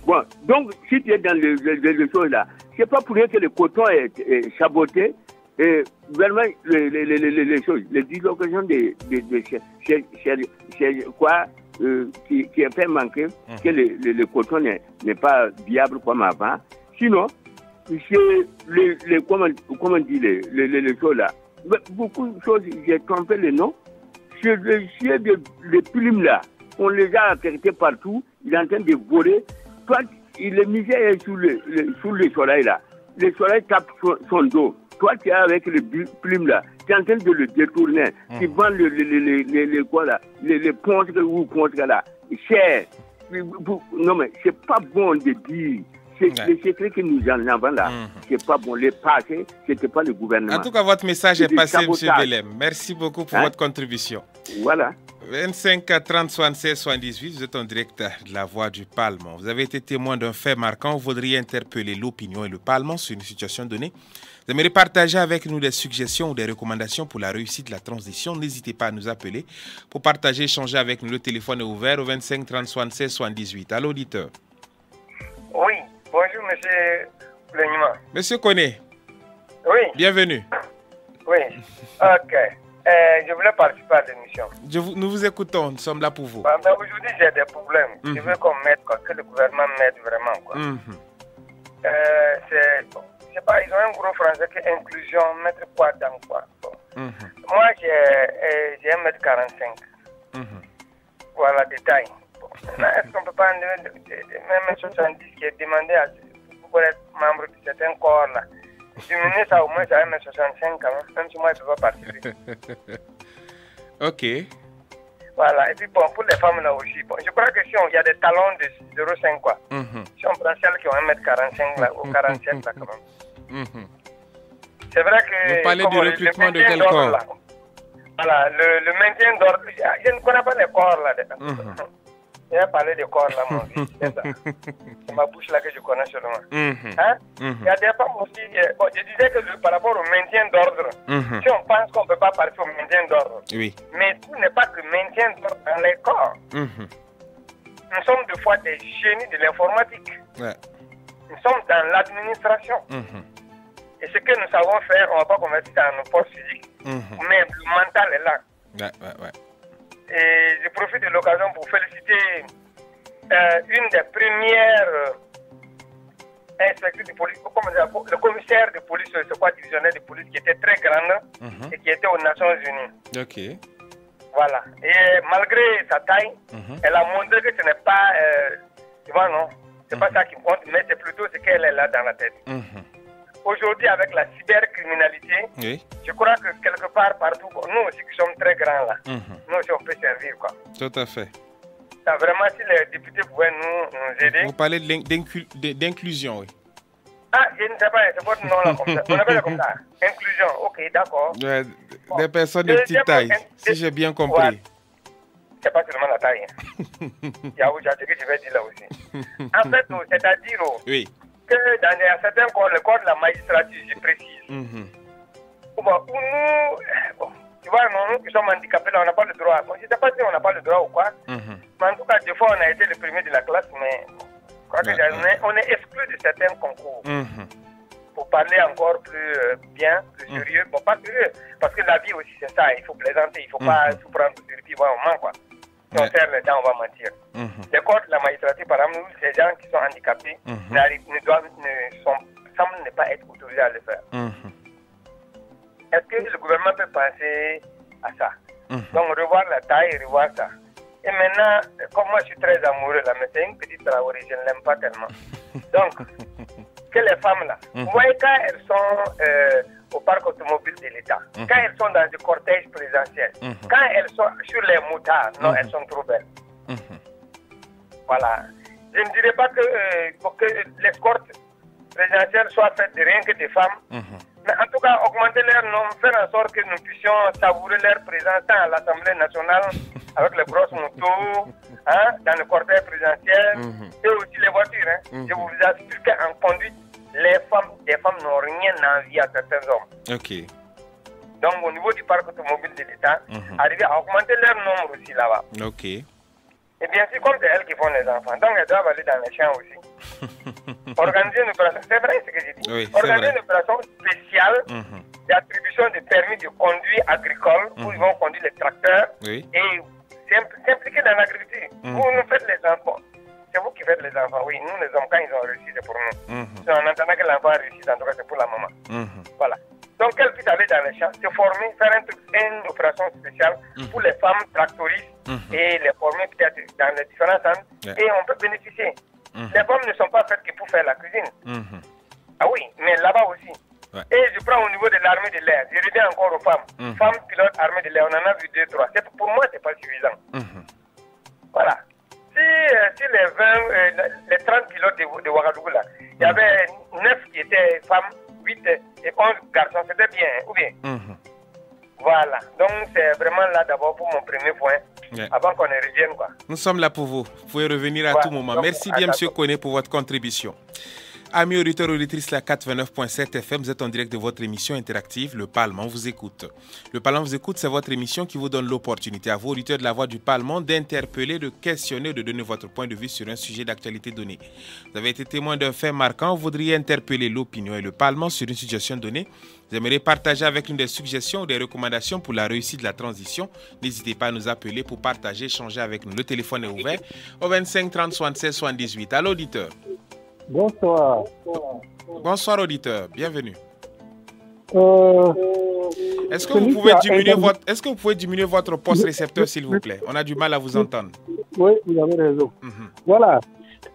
Speaker 5: Bon, donc, si tu es dans les choses là, c'est pas pour rien que le coton est saboté. Et vraiment, les choses, les dislocations qui a fait manquer que le coton n'est pas viable comme avant. Sinon, c'est comment on dit les choses là. Beaucoup de choses, j'ai trompé le nom. C'est les plumes là, on les a affectés partout. Il est en train de voler. Toi, le misère est sous le soleil là. Le soleil tape son dos. Toi, tu es avec les plumes là, tu es en train de le détourner. Tu vends les ponces ou ponces là, cher. Non, mais c'est pas bon de dire. C'est le secret que nous en avons là. C'est pas bon. Le passé, c'était pas le gouvernement.
Speaker 4: En tout cas, votre message est passé, M. Belem. Merci beaucoup pour votre contribution.
Speaker 5: Voilà.
Speaker 4: 25 30 76 78, vous êtes en direct de la Voix du Parlement. Vous avez été témoin d'un fait marquant. Vous voudriez interpeller l'opinion et le Parlement sur une situation donnée. Vous aimeriez partager avec nous des suggestions ou des recommandations pour la réussite de la transition. N'hésitez pas à nous appeler pour partager, échanger avec nous. Le téléphone est ouvert au 25 30 76 78. Allô, auditeur.
Speaker 8: Oui, bonjour, monsieur Lenima.
Speaker 4: Monsieur Koné.
Speaker 8: Oui.
Speaker 4: Bienvenue.
Speaker 8: Oui, ok. Je voulais participer à l'émission.
Speaker 4: Nous vous écoutons, nous sommes là pour vous.
Speaker 8: Mais aujourd'hui, j'ai des problèmes. Je veux qu'on m'aide, que le gouvernement m'aide vraiment. Je sais pas, ils ont un gros français qui est inclusion, mettre quoi dans quoi. Moi, j'ai 1m45. Voilà, détail. Est-ce qu'on ne peut pas enlever même 70 qui est demandé pour être membre de certains corps là? Diminuer ça au moins à 1m65 quand même si moi je ne peux pas participer.
Speaker 4: Ok.
Speaker 8: Voilà, et puis bon, pour les femmes là aussi, bon, je crois que si il y a des talons de 0,5 quoi. Si on prend celles qui ont 1m45 là, ou 47 là quand même. C'est vrai que...
Speaker 4: Vous parlez du recrutement de quel corps là,
Speaker 8: voilà, le maintien d'ordre, je ne connais pas les corps là. J'ai parlé des corps là, mon fils, c'est ça. C'est ma bouche là que je connais seulement. Hein? Il y a des femmes aussi, bon, je disais que par rapport au maintien d'ordre, si on pense qu'on ne peut pas parler au maintien d'ordre, mais tout n'est pas que maintien d'ordre dans les corps. Nous sommes des fois des génies de l'informatique. Nous sommes dans l'administration. Et ce que nous savons faire, on ne va pas convertir dans nos postes physiques. Mais le mental est là. Et je profite de l'occasion pour féliciter une des premières inspectrices de police, le commissaire de police, c'est quoi, divisionnaire de police, qui était très grande et qui était aux Nations Unies.
Speaker 4: Ok.
Speaker 8: Voilà. Et malgré sa taille, elle a montré que ce n'est pas, tu vois, non, c'est pas ça qui compte, mais c'est plutôt ce qu'elle est là dans la tête. Aujourd'hui, avec la cybercriminalité, je crois que quelque part, partout, nous aussi qui sommes très grands là, nous aussi on peut servir, quoi.
Speaker 4: Tout à fait.
Speaker 8: Ça, vraiment, si les députés pouvaient nous aider.
Speaker 4: Vous parlez d'inclusion, oui.
Speaker 8: Ah, je ne sais pas, c'est votre nom là comme ça. On appelle ça comme ça. Inclusion, ok, d'accord.
Speaker 4: Des personnes de petite taille, si j'ai bien compris.
Speaker 8: C'est pas seulement la taille. Il y a ce que je vais dire là aussi. En fait, c'est-à-dire que dans certains corps, le corps de la magistrature, je précise, où nous, tu vois, nous qui sommes handicapés, là, on n'a pas le droit. Bon, je ne sais pas si on n'a pas le droit ou quoi, mais en tout cas, des fois, on a été le premier de la classe, mais je crois que on est exclu de certains concours. Pour parler encore plus bien, plus sérieux, bon, pas sérieux, parce que la vie aussi, c'est ça, il faut plaisanter, il ne faut pas tout prendre sur le pied, on ment, quoi. Si on serre les dents, on va mentir. Les corps de la magistrature, par exemple, ces gens qui sont handicapés semblent ne pas être autorisés à le faire. Est-ce que le gouvernement peut penser à ça? Donc, revoir la taille, revoir ça. Et maintenant, comme moi je suis très amoureux là, mais c'est une petite Traoré, je ne l'aime pas tellement. Donc, que les femmes là, vous voyez quand elles sont au parc automobile de l'État, quand elles sont dans des cortèges présidentiels, quand elles sont sur les moutards, non, elles sont trop belles. Voilà. Je ne dirais pas que l'escorte présidentielle soit faite de rien que des femmes, mais en tout cas, augmenter leur nombre, faire en sorte que nous puissions savourer leur présence à l'Assemblée nationale avec les grosses motos, dans le cortège présidentiel et aussi les voitures. Je vous assure qu'en conduite, des femmes n'ont rien envie à certains hommes.
Speaker 4: Ok.
Speaker 8: Donc, au niveau du parc automobile de l'État, arriver à augmenter leur nombre aussi là-bas.
Speaker 4: Ok.
Speaker 8: Et bien sûr, comme c'est elles qui font les enfants, donc elles doivent aller dans les champs aussi. Organiser une opération, c'est vrai ce que j'ai dit.
Speaker 4: Oui,
Speaker 8: organiser une opération spéciale d'attribution de permis de conduite agricole où ils vont conduire les tracteurs et s'impliquer dans l'agriculture. Vous nous faites les enfants. C'est vous qui faites les enfants, oui. Nous, les hommes, quand ils ont réussi, c'est pour nous. Si on entend que l'enfant a réussi, en tout cas, c'est pour la maman. Voilà. Donc, qu'elles puissent aller dans les champs, se former, faire une opération spéciale pour les femmes tractoristes et les former peut-être dans les différents centres. Et on peut bénéficier. Les femmes ne sont pas faites que pour faire la cuisine. Ah oui, mais là-bas aussi. Et je prends au niveau de l'armée de l'air. Je reviens encore aux femmes. Femmes pilotes armée de l'air, on en a vu 2, 3. Pour moi, c'est pas suffisant. Voilà. Si les 30 pilotes de Ouagadougou, là, il y avait 9 qui étaient femmes, 8 et 11 garçons, c'était bien, ou bien Voilà. Donc, c'est vraiment là d'abord pour mon premier point, avant qu'on ne revienne, quoi.
Speaker 4: Nous sommes là pour vous. Vous pouvez revenir à tout moment. Donc, merci bien, M. Koné, pour votre contribution. Amis auditeurs, auditrices, la 89.7 FM, vous êtes en direct de votre émission interactive, Le Parlement vous écoute. Le Parlement vous écoute, c'est votre émission qui vous donne l'opportunité à vous, auditeurs de la Voix du Parlement, d'interpeller, de questionner, de donner votre point de vue sur un sujet d'actualité donné. Vous avez été témoin d'un fait marquant, vous voudriez interpeller l'opinion et le Parlement sur une situation donnée. Vous aimeriez partager avec nous des suggestions ou des recommandations pour la réussite de la transition. N'hésitez pas à nous appeler pour partager, échanger avec nous. Le téléphone est ouvert au 25 30 76 78. Allô, auditeur.
Speaker 9: Bonsoir.
Speaker 4: Bonsoir auditeur, bienvenue. Est-ce que vous pouvez diminuer votre poste récepteur s'il vous plaît? On a du mal à vous entendre.
Speaker 9: Oui, vous avez raison. Voilà.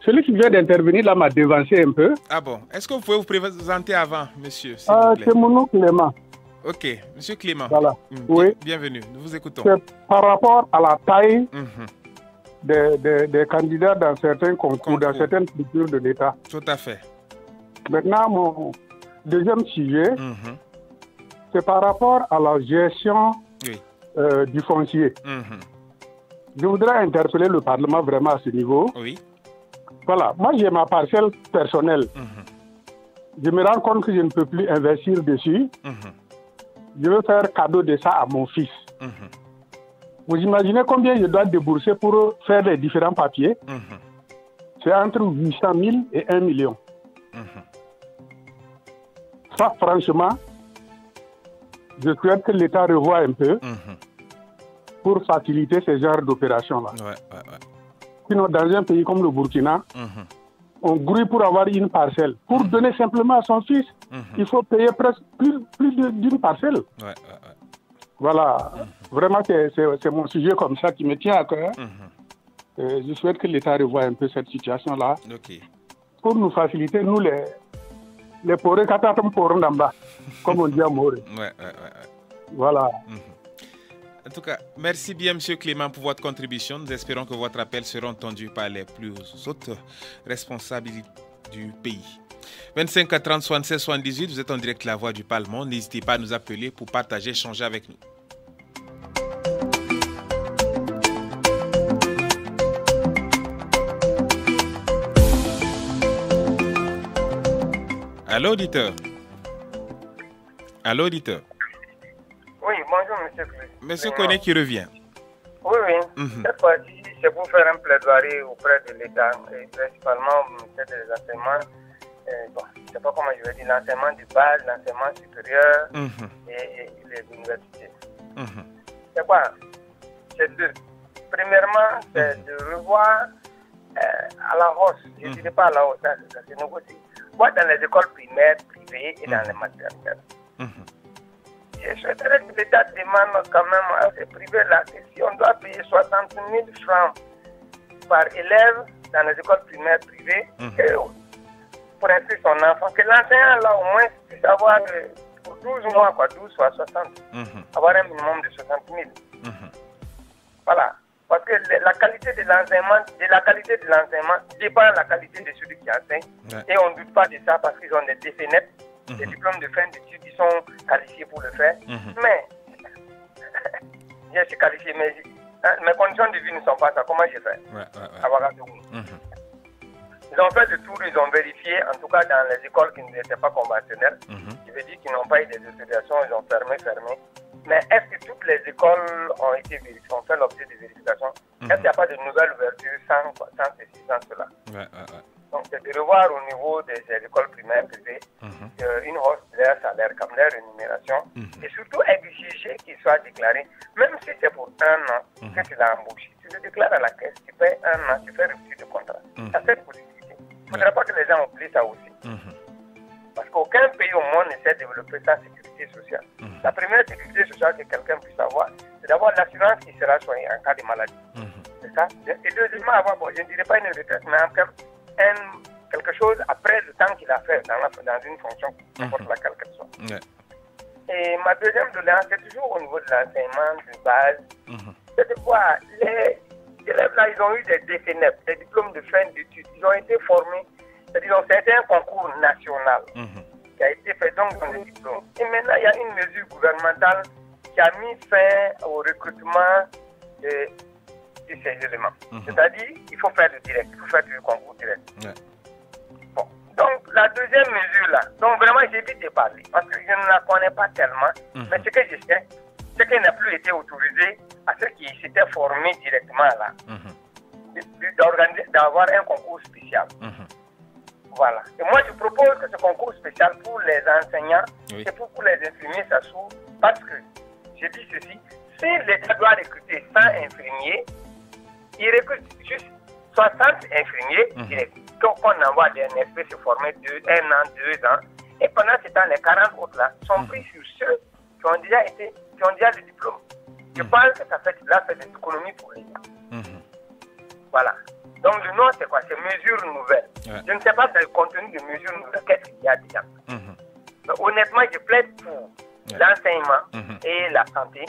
Speaker 9: Celui qui vient d'intervenir là m'a devancé un peu.
Speaker 4: Ah bon? Est-ce que vous pouvez vous présenter avant, monsieur, s'il vous plaît?
Speaker 9: C'est mon nom Clément.
Speaker 4: Ok, monsieur Clément.
Speaker 9: Voilà. Oui.
Speaker 4: Bienvenue, nous vous écoutons.
Speaker 9: C'est par rapport à la taille des candidats dans certains concours, dans certaines structures de l'État.
Speaker 4: Tout à fait.
Speaker 9: Maintenant, mon deuxième sujet, c'est par rapport à la gestion du foncier. Je voudrais interpeller le Parlement vraiment à ce niveau.
Speaker 4: Oui.
Speaker 9: Voilà, moi j'ai ma parcelle personnelle. Je me rends compte que je ne peux plus investir dessus. Je veux faire cadeau de ça à mon fils. Vous imaginez combien je dois débourser pour faire les différents papiers? C'est entre 800 000 et 1 million. Ça, franchement, je souhaite que l'État revoie un peu pour faciliter ce genre d'opération-là. Sinon, dans un pays comme le Burkina, on grouille pour avoir une parcelle. Pour donner simplement à son fils, il faut payer presque plus d'une parcelle. Voilà. Vraiment, c'est mon sujet comme ça qui me tient à cœur. Je souhaite que l'État revoie un peu cette situation-là. Pour nous faciliter, nous, les porés, comme on dit à Moré. Voilà.
Speaker 4: En tout cas, merci bien, M. Clément, pour votre contribution. Nous espérons que votre appel sera entendu par les plus hautes responsabilités du pays. 25 30 76 78, vous êtes en direct La Voix du Parlement. N'hésitez pas à nous appeler pour partager, échanger avec nous. Allô, auditeur. Allô, auditeur.
Speaker 8: Oui, bonjour, monsieur Clé.
Speaker 4: Monsieur Koné qui revient.
Speaker 8: Oui, oui. Cette fois-ci, c'est pour faire un plaidoyer auprès de l'État, et principalement au ministère des Enseignements. Bon, je ne sais pas comment je vais dire, l'enseignement de base, l'enseignement supérieur et les universités. C'est quoi? C'est deux. Premièrement, c'est de revoir à la hausse, je ne dirais pas à la hausse, ça c'est négocié. Moi, dans les écoles primaires, privées et dans les maternelles. Je souhaiterais que l'État demande quand même à ces privés-là que si on doit payer 60 000 francs par élève dans les écoles primaires privées, pour inscrire son enfant, que l'enseignant là au moins puisse avoir pour 12 mois, quoi, 12 fois 60, avoir un minimum de 60 000. Voilà. Parce que la qualité de l'enseignement, dépend de la qualité de celui qui enseigne. Et on ne doute pas de ça parce qu'ils ont des DFNET, des diplômes de fin d'études qui sont qualifiés pour le faire. Mais, je suis qualifié, mais mes conditions de vie ne sont pas ça. Comment j'ai fait à Ouagadougou? Ils ont fait le tour, ils ont vérifié, en tout cas dans les écoles qui n'étaient pas conventionnelles. Je veux dire qu'ils n'ont pas eu des autorisations, ils ont fermé. Mais est-ce que toutes les écoles ont été vérifiées, ont fait l'objet de vérification? Est-ce qu'il n'y a pas de nouvelles ouvertures sans ceci, sans cela? Donc, c'est de revoir au niveau des écoles primaires privées une hausse de leur salaire, comme leur rémunération, et surtout exiger qu'ils soient déclarés, même si c'est pour 1 an que tu l'as embauché. Tu le déclares à la caisse, tu payes 1 an, tu fais rupture de contrat. Ça fait une possibilité. Il ne faudrait pas que les gens oublient ça aussi. Parce qu'aucun pays au monde n'essaie de développer sa sécurité sociale. La première sécurité sociale que quelqu'un puisse avoir, c'est d'avoir l'assurance qui sera soignée en cas de maladie. C'est ça. Et deuxièmement, avoir, je ne dirais pas une retraite, mais quelque chose après le temps qu'il a fait dans une fonction, n'importe laquelle qu'elle soit. Et ma deuxième doléance, c'est toujours au niveau de l'enseignement de base. C'est de voir, les élèves là, ils ont eu des DCNEP, des diplômes de fin d'études. Ils ont été formés, c'est-à-dire c'était un concours national qui a été fait donc dans les diplômes. Et maintenant, il y a une mesure gouvernementale qui a mis fin au recrutement de ces éléments. C'est-à-dire, il faut faire le direct, il faut faire du concours direct. Bon. Donc, la deuxième mesure là, donc vraiment j'évite de parler parce que je ne la connais pas tellement, mais ce que je sais, c'est qu'elle n'a plus été autorisée à ceux qui s'étaient formés directement là, d'avoir un concours spécial. Voilà. Et moi, je propose que ce concours spécial pour les enseignants et pour les infirmiers, ça s'ouvre parce que, je dis ceci, si l'État doit recruter 100 infirmiers, il recrute juste 60 infirmiers directs. Donc, on envoie des NSP se former 1 an, 2 ans. Et pendant ce temps, les 40 autres là sont pris sur ceux qui ont déjà le diplôme. Je pense que ça fait des économies pour les gens. Voilà. Donc, le nom, c'est quoi? C'est mesures nouvelles. Je ne sais pas le contenu de mesures nouvelles, qu'est-ce qu'il y a dedans. Mais honnêtement, je plaide pour l'enseignement et la santé.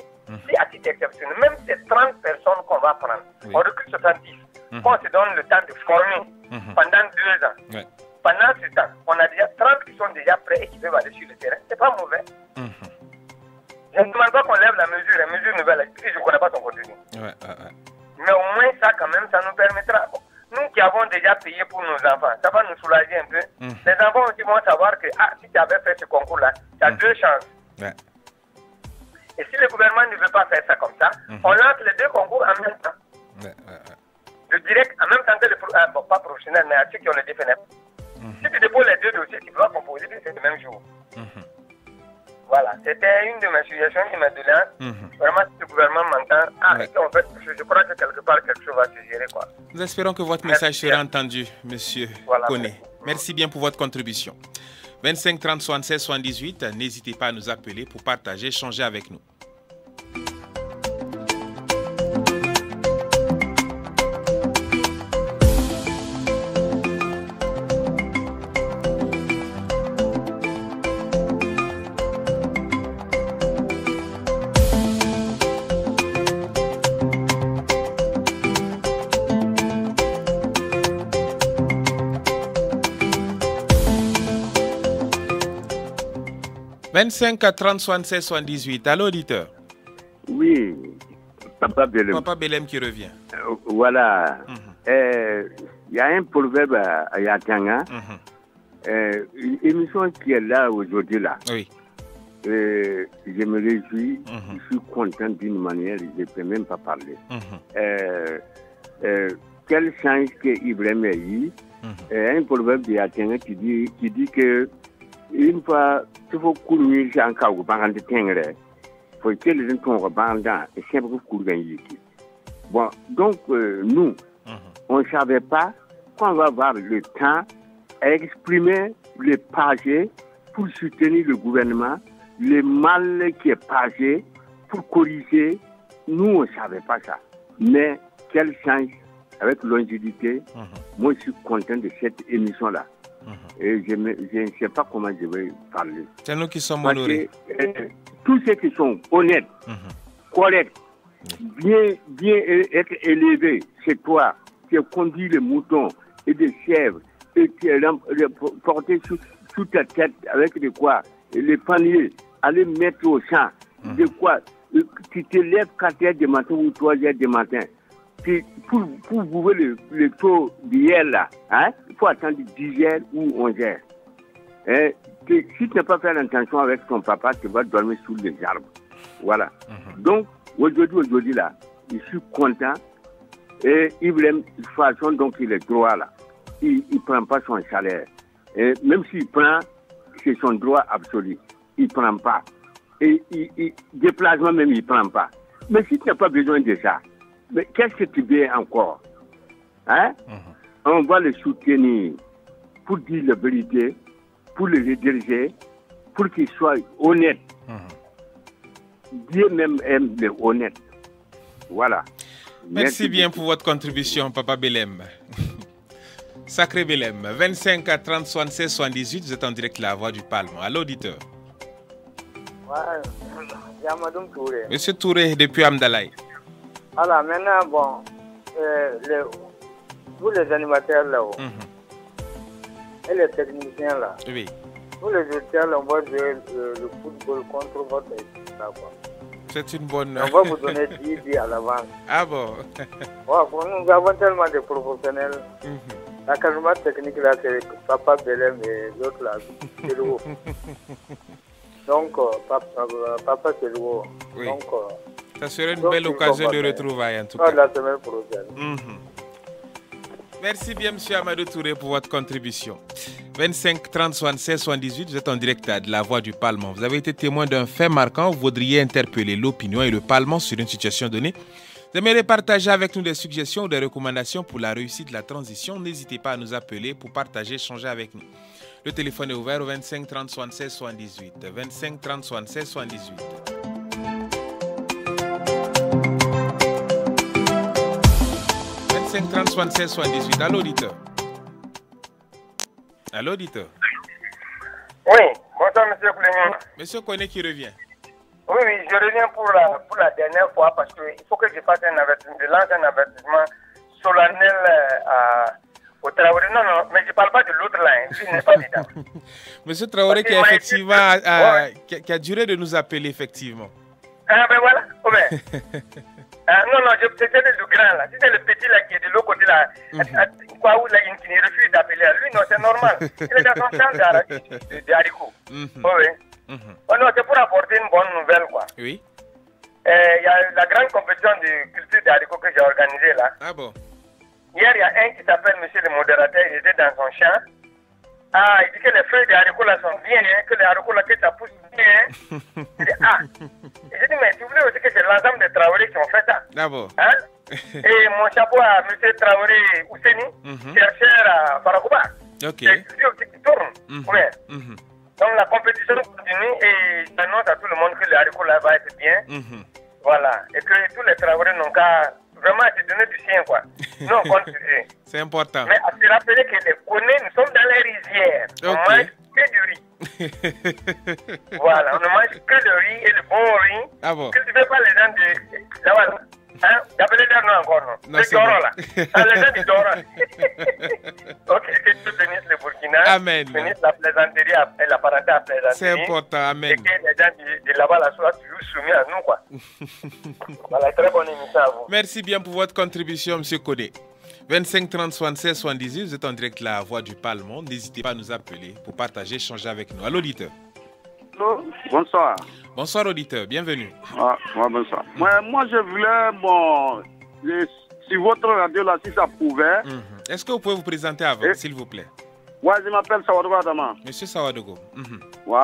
Speaker 8: Si à titre exceptionnel, même si c'est 30 personnes qu'on va prendre, on recrute 70. On se donne le temps de former pendant 2 ans. Pendant ce temps, on a déjà 30 qui sont déjà prêts et qui peuvent aller sur le terrain. C'est pas mauvais. Je ne demande pas qu'on lève la mesure nouvelle, je ne connais pas son contenu. Mais au moins ça, quand même, ça nous permettra. Bon, nous qui avons déjà payé pour nos enfants, ça va nous soulager un peu. Les enfants aussi vont savoir que si tu avais fait ce concours-là, tu as 2 chances. Et si le gouvernement ne veut pas faire ça comme ça, on lance les 2 concours en même temps. Le direct en même temps que le pas professionnel, mais à ceux qui ont le DFNF. Si tu déposes les 2 dossiers, tu dois composer, c'est le même jour. Voilà, c'était une de mes suggestions et mes doléances. Vraiment, si le gouvernement m'entend, en fait, je crois que quelque part, quelque chose va se gérer. Quoi.
Speaker 4: Nous espérons que votre message sera entendu, monsieur Koné. Merci bien pour votre contribution. 25 30 76 78, n'hésitez pas à nous appeler pour partager, échanger avec nous. « 25 30 76 78. Allô, auditeur?
Speaker 5: Oui, Papa Belem.
Speaker 4: Papa Belem qui revient.
Speaker 5: Voilà. Il y a un proverbe à Yatanga. Une émission qui est là aujourd'hui. Là.
Speaker 4: Oui.
Speaker 5: Je me réjouis. Je suis content d'une manière. Je ne peux même pas parler. Quel change que Ibrahim a eu. Un proverbe de Yatanga qui dit que une fois, il faut courir en cas où on de tengre. Il faut que les gens soient et c'est beaucoup courir. Bon, donc nous, on ne savait pas qu'on va avoir le temps à exprimer les pages pour soutenir le gouvernement, le mal qui est passé pour corriger. Nous, on ne savait pas ça. Mais quel change avec longévité. Moi, je suis content de cette émission-là. Et je ne sais pas comment je vais parler.
Speaker 4: C'est nous qui sommes honorés.
Speaker 5: Tous ceux qui sont honnêtes, corrects, bien être élevés chez toi, qui conduit les moutons et des chèvres, et qui porter sous ta tête avec de quoi, les paniers, aller mettre au champ, de quoi, tu te lèves 4 heures du matin ou 3 heures du matin. Pour bouger le taux d'hier là, il faut attendre 10 heures ou 11 heures. Si tu n'as pas fait l'intention avec ton papa, tu vas dormir sous les arbres. Voilà. Donc, aujourd'hui là, je suis content. Et Ibrahim, de toute façon, donc il est droit là. Il ne prend pas son salaire. Et même s'il prend, c'est son droit absolu. Il ne prend pas. Et déplacement même, il ne prend pas. Mais si tu n'as pas besoin de ça, mais qu'est-ce que tu veux encore? Hein? On va le soutenir pour dire la vérité, pour le rediriger, pour qu'il soit honnête. Dieu même aime les honnêtes. Voilà.
Speaker 4: Merci bien pour votre contribution, Papa Belem. Sacré Belem, 25 à 30 76 78, vous êtes en direct La Voix du Parlement. À l'auditeur.
Speaker 6: Yamadoum Touré.
Speaker 4: Monsieur Touré, depuis Amdalaï.
Speaker 6: Alors maintenant, bon, vous les animateurs là-haut, et les techniciens là,
Speaker 4: oui.
Speaker 6: Vous les auditeurs là, on va jouer le football contre votre équipe là, quoi.
Speaker 4: C'est une bonne...
Speaker 6: On va vous donner 10 billes à l'avance.
Speaker 4: Ah bon?
Speaker 6: Ouais, nous avons tellement de professionnels. La caméra technique là, c'est Papa Belem et l'autre là, c'est le haut. Donc, Papa c'est le haut.
Speaker 4: Oui.
Speaker 6: Donc,
Speaker 4: ça serait une belle occasion de retrouvailles en tout cas.
Speaker 6: La semaine prochaine.
Speaker 4: Merci bien, M. Amadou Touré, pour votre contribution. 25 30 76 78, vous êtes en direct de La Voix du Parlement. Vous avez été témoin d'un fait marquant. Vous voudriez interpeller l'opinion et le Parlement sur une situation donnée. Vous aimeriez partager avec nous des suggestions ou des recommandations pour la réussite de la transition. N'hésitez pas à nous appeler pour partager, échanger avec nous. Le téléphone est ouvert au 25 30 76 78. 25 30 76 78. « 30 76 78. À l'auditeur. À l'auditeur.
Speaker 8: Oui, bonsoir, monsieur Koulénion.
Speaker 4: Monsieur Koné qui revient.
Speaker 8: Oui, je reviens pour la dernière fois parce qu'il faut que je fasse un avertissement, je lance un avertissement solennel au Traoré. Non, mais je ne parle pas de l'autre là, il n'est pas dedans.
Speaker 4: Monsieur Traoré qui a effectivement qui a duré de nous appeler, effectivement.
Speaker 8: Ah ben voilà, non, c'était le grand là. Si c'est le petit là qui est de l'autre côté là, quoi où là, il refuse d'appeler à lui, non, c'est normal. Il est dans son champ de haricots. Oui. Oh non, c'est pour apporter une bonne nouvelle, quoi.
Speaker 4: Oui.
Speaker 8: Il y a la grande compétition de culture de haricots que j'ai organisée là.
Speaker 4: Ah bon?
Speaker 8: Hier, il y a un qui s'appelle Monsieur le modérateur, il était dans son champ. Ah, il dit que les feuilles de haricots là sont bien, que les haricots là que ça pousse bien. Il dit, ah. Et j'ai dit, mais tu voulais aussi que c'est l'ensemble des Traoré qui ont fait ça.
Speaker 4: Ah bon?
Speaker 8: Hein? Et mon chapeau à M. Traoré Ousseni, chercheur à Farakouba.
Speaker 4: Ok.
Speaker 8: C'est aussi qui tourne. Ouais. Donc la compétition continue et j'annonce à tout le monde que le haricot là va être bien. Voilà. Et que tous les Traoré n'ont qu'à vraiment se donner du sien, quoi. Nous, on compte sur eux.
Speaker 4: C'est important.
Speaker 8: Mais à se rappeler que les Konés, nous sommes dans les rizières. On mange que du riz. Voilà, on ne mange que le riz et le bon riz.
Speaker 4: Ah bon?
Speaker 8: Cultivez pas les gens de là-bas. Hein? D'appeler les noms encore, non?
Speaker 4: Non,
Speaker 8: les Doro, là. Les gens du Doro. Ok, que Dieu bénisse le Burkina.
Speaker 4: Amen.
Speaker 8: Bénisse la plaisanterie et la parenté à plaisanterie.
Speaker 4: C'est important, amen.
Speaker 8: Et que les gens de là-bas là, soient toujours soumis à nous, quoi. Voilà, très bonne émission à vous.
Speaker 4: Merci bien pour votre contribution, M. Kodé. 25 30 76 78, vous êtes en direct La Voix du Parlement. N'hésitez pas à nous appeler pour partager, échanger avec nous. À l'auditeur.
Speaker 9: Bonsoir.
Speaker 4: Bonsoir, auditeur. Bienvenue.
Speaker 9: Ah, bonsoir. Moi, je voulais, si votre radio là, si ça pouvait.
Speaker 4: Est-ce que vous pouvez vous présenter avant, s'il vous plaît?
Speaker 9: Ouais, je m'appelle Sawadogo Adama.
Speaker 4: Monsieur Sawadogo.
Speaker 9: Ouais.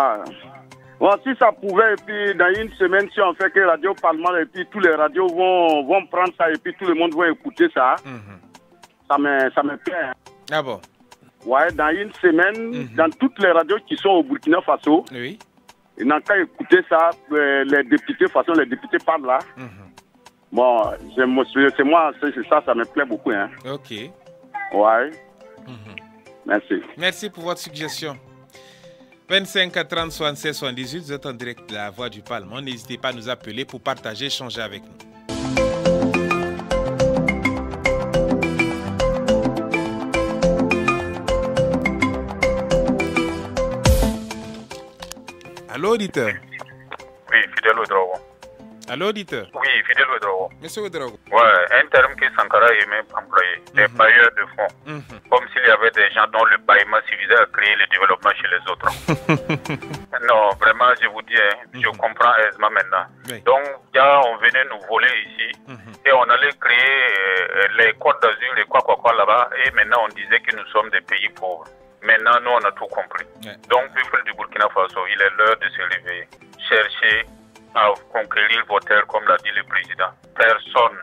Speaker 9: Bon, si ça pouvait, et puis dans une semaine, si on fait que Radio Parlement, et puis tous les radios vont prendre ça, et puis tout le monde va écouter ça, ça me plaît. Hein.
Speaker 4: Ah bon?
Speaker 9: Ouais, dans une semaine, dans toutes les radios qui sont au Burkina Faso,
Speaker 4: oui.
Speaker 9: Ils n'ont qu'à écouter ça, les députés, de toute façon, les députés parlent là. Bon, c'est moi, c'est ça, ça me plaît beaucoup. Hein.
Speaker 4: Ok.
Speaker 9: Ouais. Merci.
Speaker 4: Merci pour votre suggestion. 25 à 30 76 78, vous êtes en direct de La Voix du Parlement. N'hésitez pas à nous appeler pour partager, échanger avec nous. Allô, auditeur?
Speaker 7: Oui, Fidèle Ouedraogo.
Speaker 4: Allô, auditeur?
Speaker 7: Oui, Fidèle Ouedraogo.
Speaker 4: Monsieur Ouedraogo.
Speaker 7: Ouais, un terme que Sankara aimait employer, les bailleurs de fonds. Comme s'il y avait des gens dont le bâillement suffisait à créer le développement chez les autres. Non, vraiment, je vous dis, je comprends aisément maintenant. Oui. Donc, là, on venait nous voler ici et on allait créer les Côtes d'Azur, les quoi là-bas, et maintenant on disait que nous sommes des pays pauvres. Maintenant, nous, on a tout compris. Ouais. Donc, peuple du Burkina Faso, il est l'heure de se réveiller. Cherchez à conquérir vos terres, comme l'a dit le président. Personne,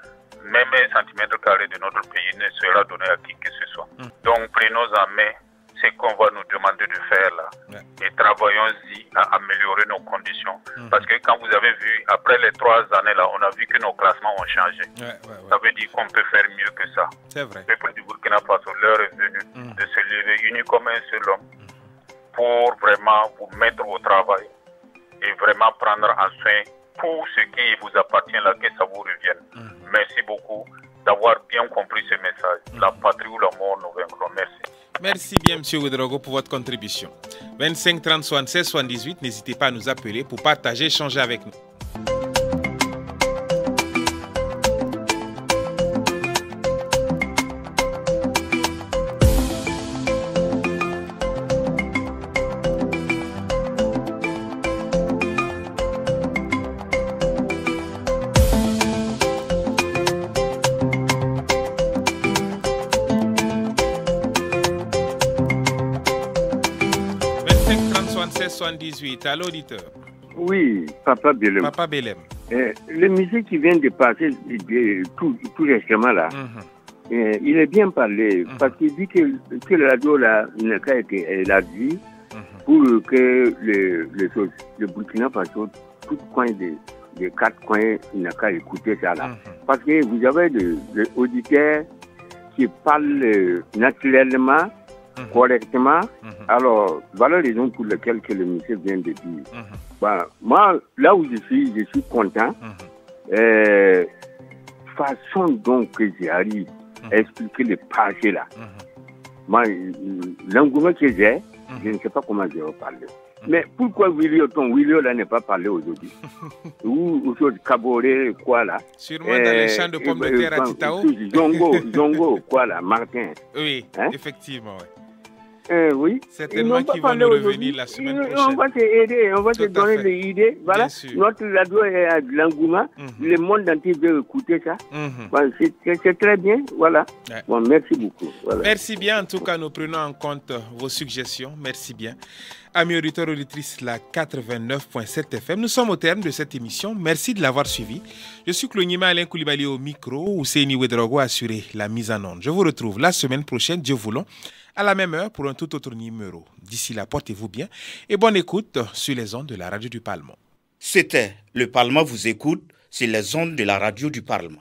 Speaker 7: même un centimètre carré de notre pays, ne sera donné à qui que ce soit. Donc, prenons en main ce qu'on va nous demander de faire là. Et travaillons-y à améliorer nos conditions. Parce que quand vous avez vu, après les 3 années là, on a vu que nos classements ont changé. Ça veut dire qu'on peut faire mieux que ça.
Speaker 4: C'est vrai.
Speaker 7: Le peuple du Burkina Faso, l'heure est venue de se lever unis comme un seul homme pour vraiment vous mettre au travail et vraiment prendre en soin tout ce qui vous appartient là, que ça vous revienne. Merci beaucoup d'avoir bien compris ce message. La patrie ou la mort nous vaincront. Merci.
Speaker 4: Merci bien, M. Ouedraogo, pour votre contribution. 25 30 76 78, n'hésitez pas à nous appeler pour partager, échanger avec nous. À l'auditeur.
Speaker 5: Oui, Papa Belem.
Speaker 4: Papa Belem.
Speaker 5: Le musée qui vient de passer tout récemment là, il est bien parlé parce qu'il dit que la radio là n'a qu'à être élargie pour que le Burkina Faso, tout coin des 4 coins, n'a qu'à écouter ça là. Parce que vous avez des auditeurs qui parlent naturellement, correctement. Alors, voilà les raisons pour lesquelles que le monsieur vient de dire. Moi, là où je suis content. Façon donc que j'arrive à expliquer le passé là. Moi, l'engouement que j'ai, je ne sais pas comment je vais parler. Mais pourquoi William là n'est pas parlé aujourd'hui? Ou aujourd'hui Caboret, quoi là?
Speaker 4: Sûrement dans les champs de pommes de terre à Titao.
Speaker 5: Zongo, quoi là, Martin.
Speaker 4: Oui, effectivement, oui.
Speaker 5: Oui.
Speaker 4: Certainement qu'ils vont nous revenir la semaine prochaine.
Speaker 5: On va t'aider, on va te donner des idées. Voilà, notre radio est de l'engouement. Le monde entier veut écouter ça. C'est très bien, voilà. Bon, merci beaucoup. Voilà.
Speaker 4: Merci bien, en tout cas, nous prenons en compte vos suggestions. Merci bien. Amis auditeurs, auditrices, la 89.7 FM. Nous sommes au terme de cette émission. Merci de l'avoir suivi. Je suis Klonima Alain Koulibaly au micro. Ousseini Ouedraogo a assuré la mise en onde. Je vous retrouve la semaine prochaine, Dieu voulant, à la même heure pour un tout autre numéro. D'ici là, portez-vous bien et bonne écoute sur les ondes de la radio du Parlement.
Speaker 2: C'était Le Parlement vous écoute sur les ondes de la radio du Parlement.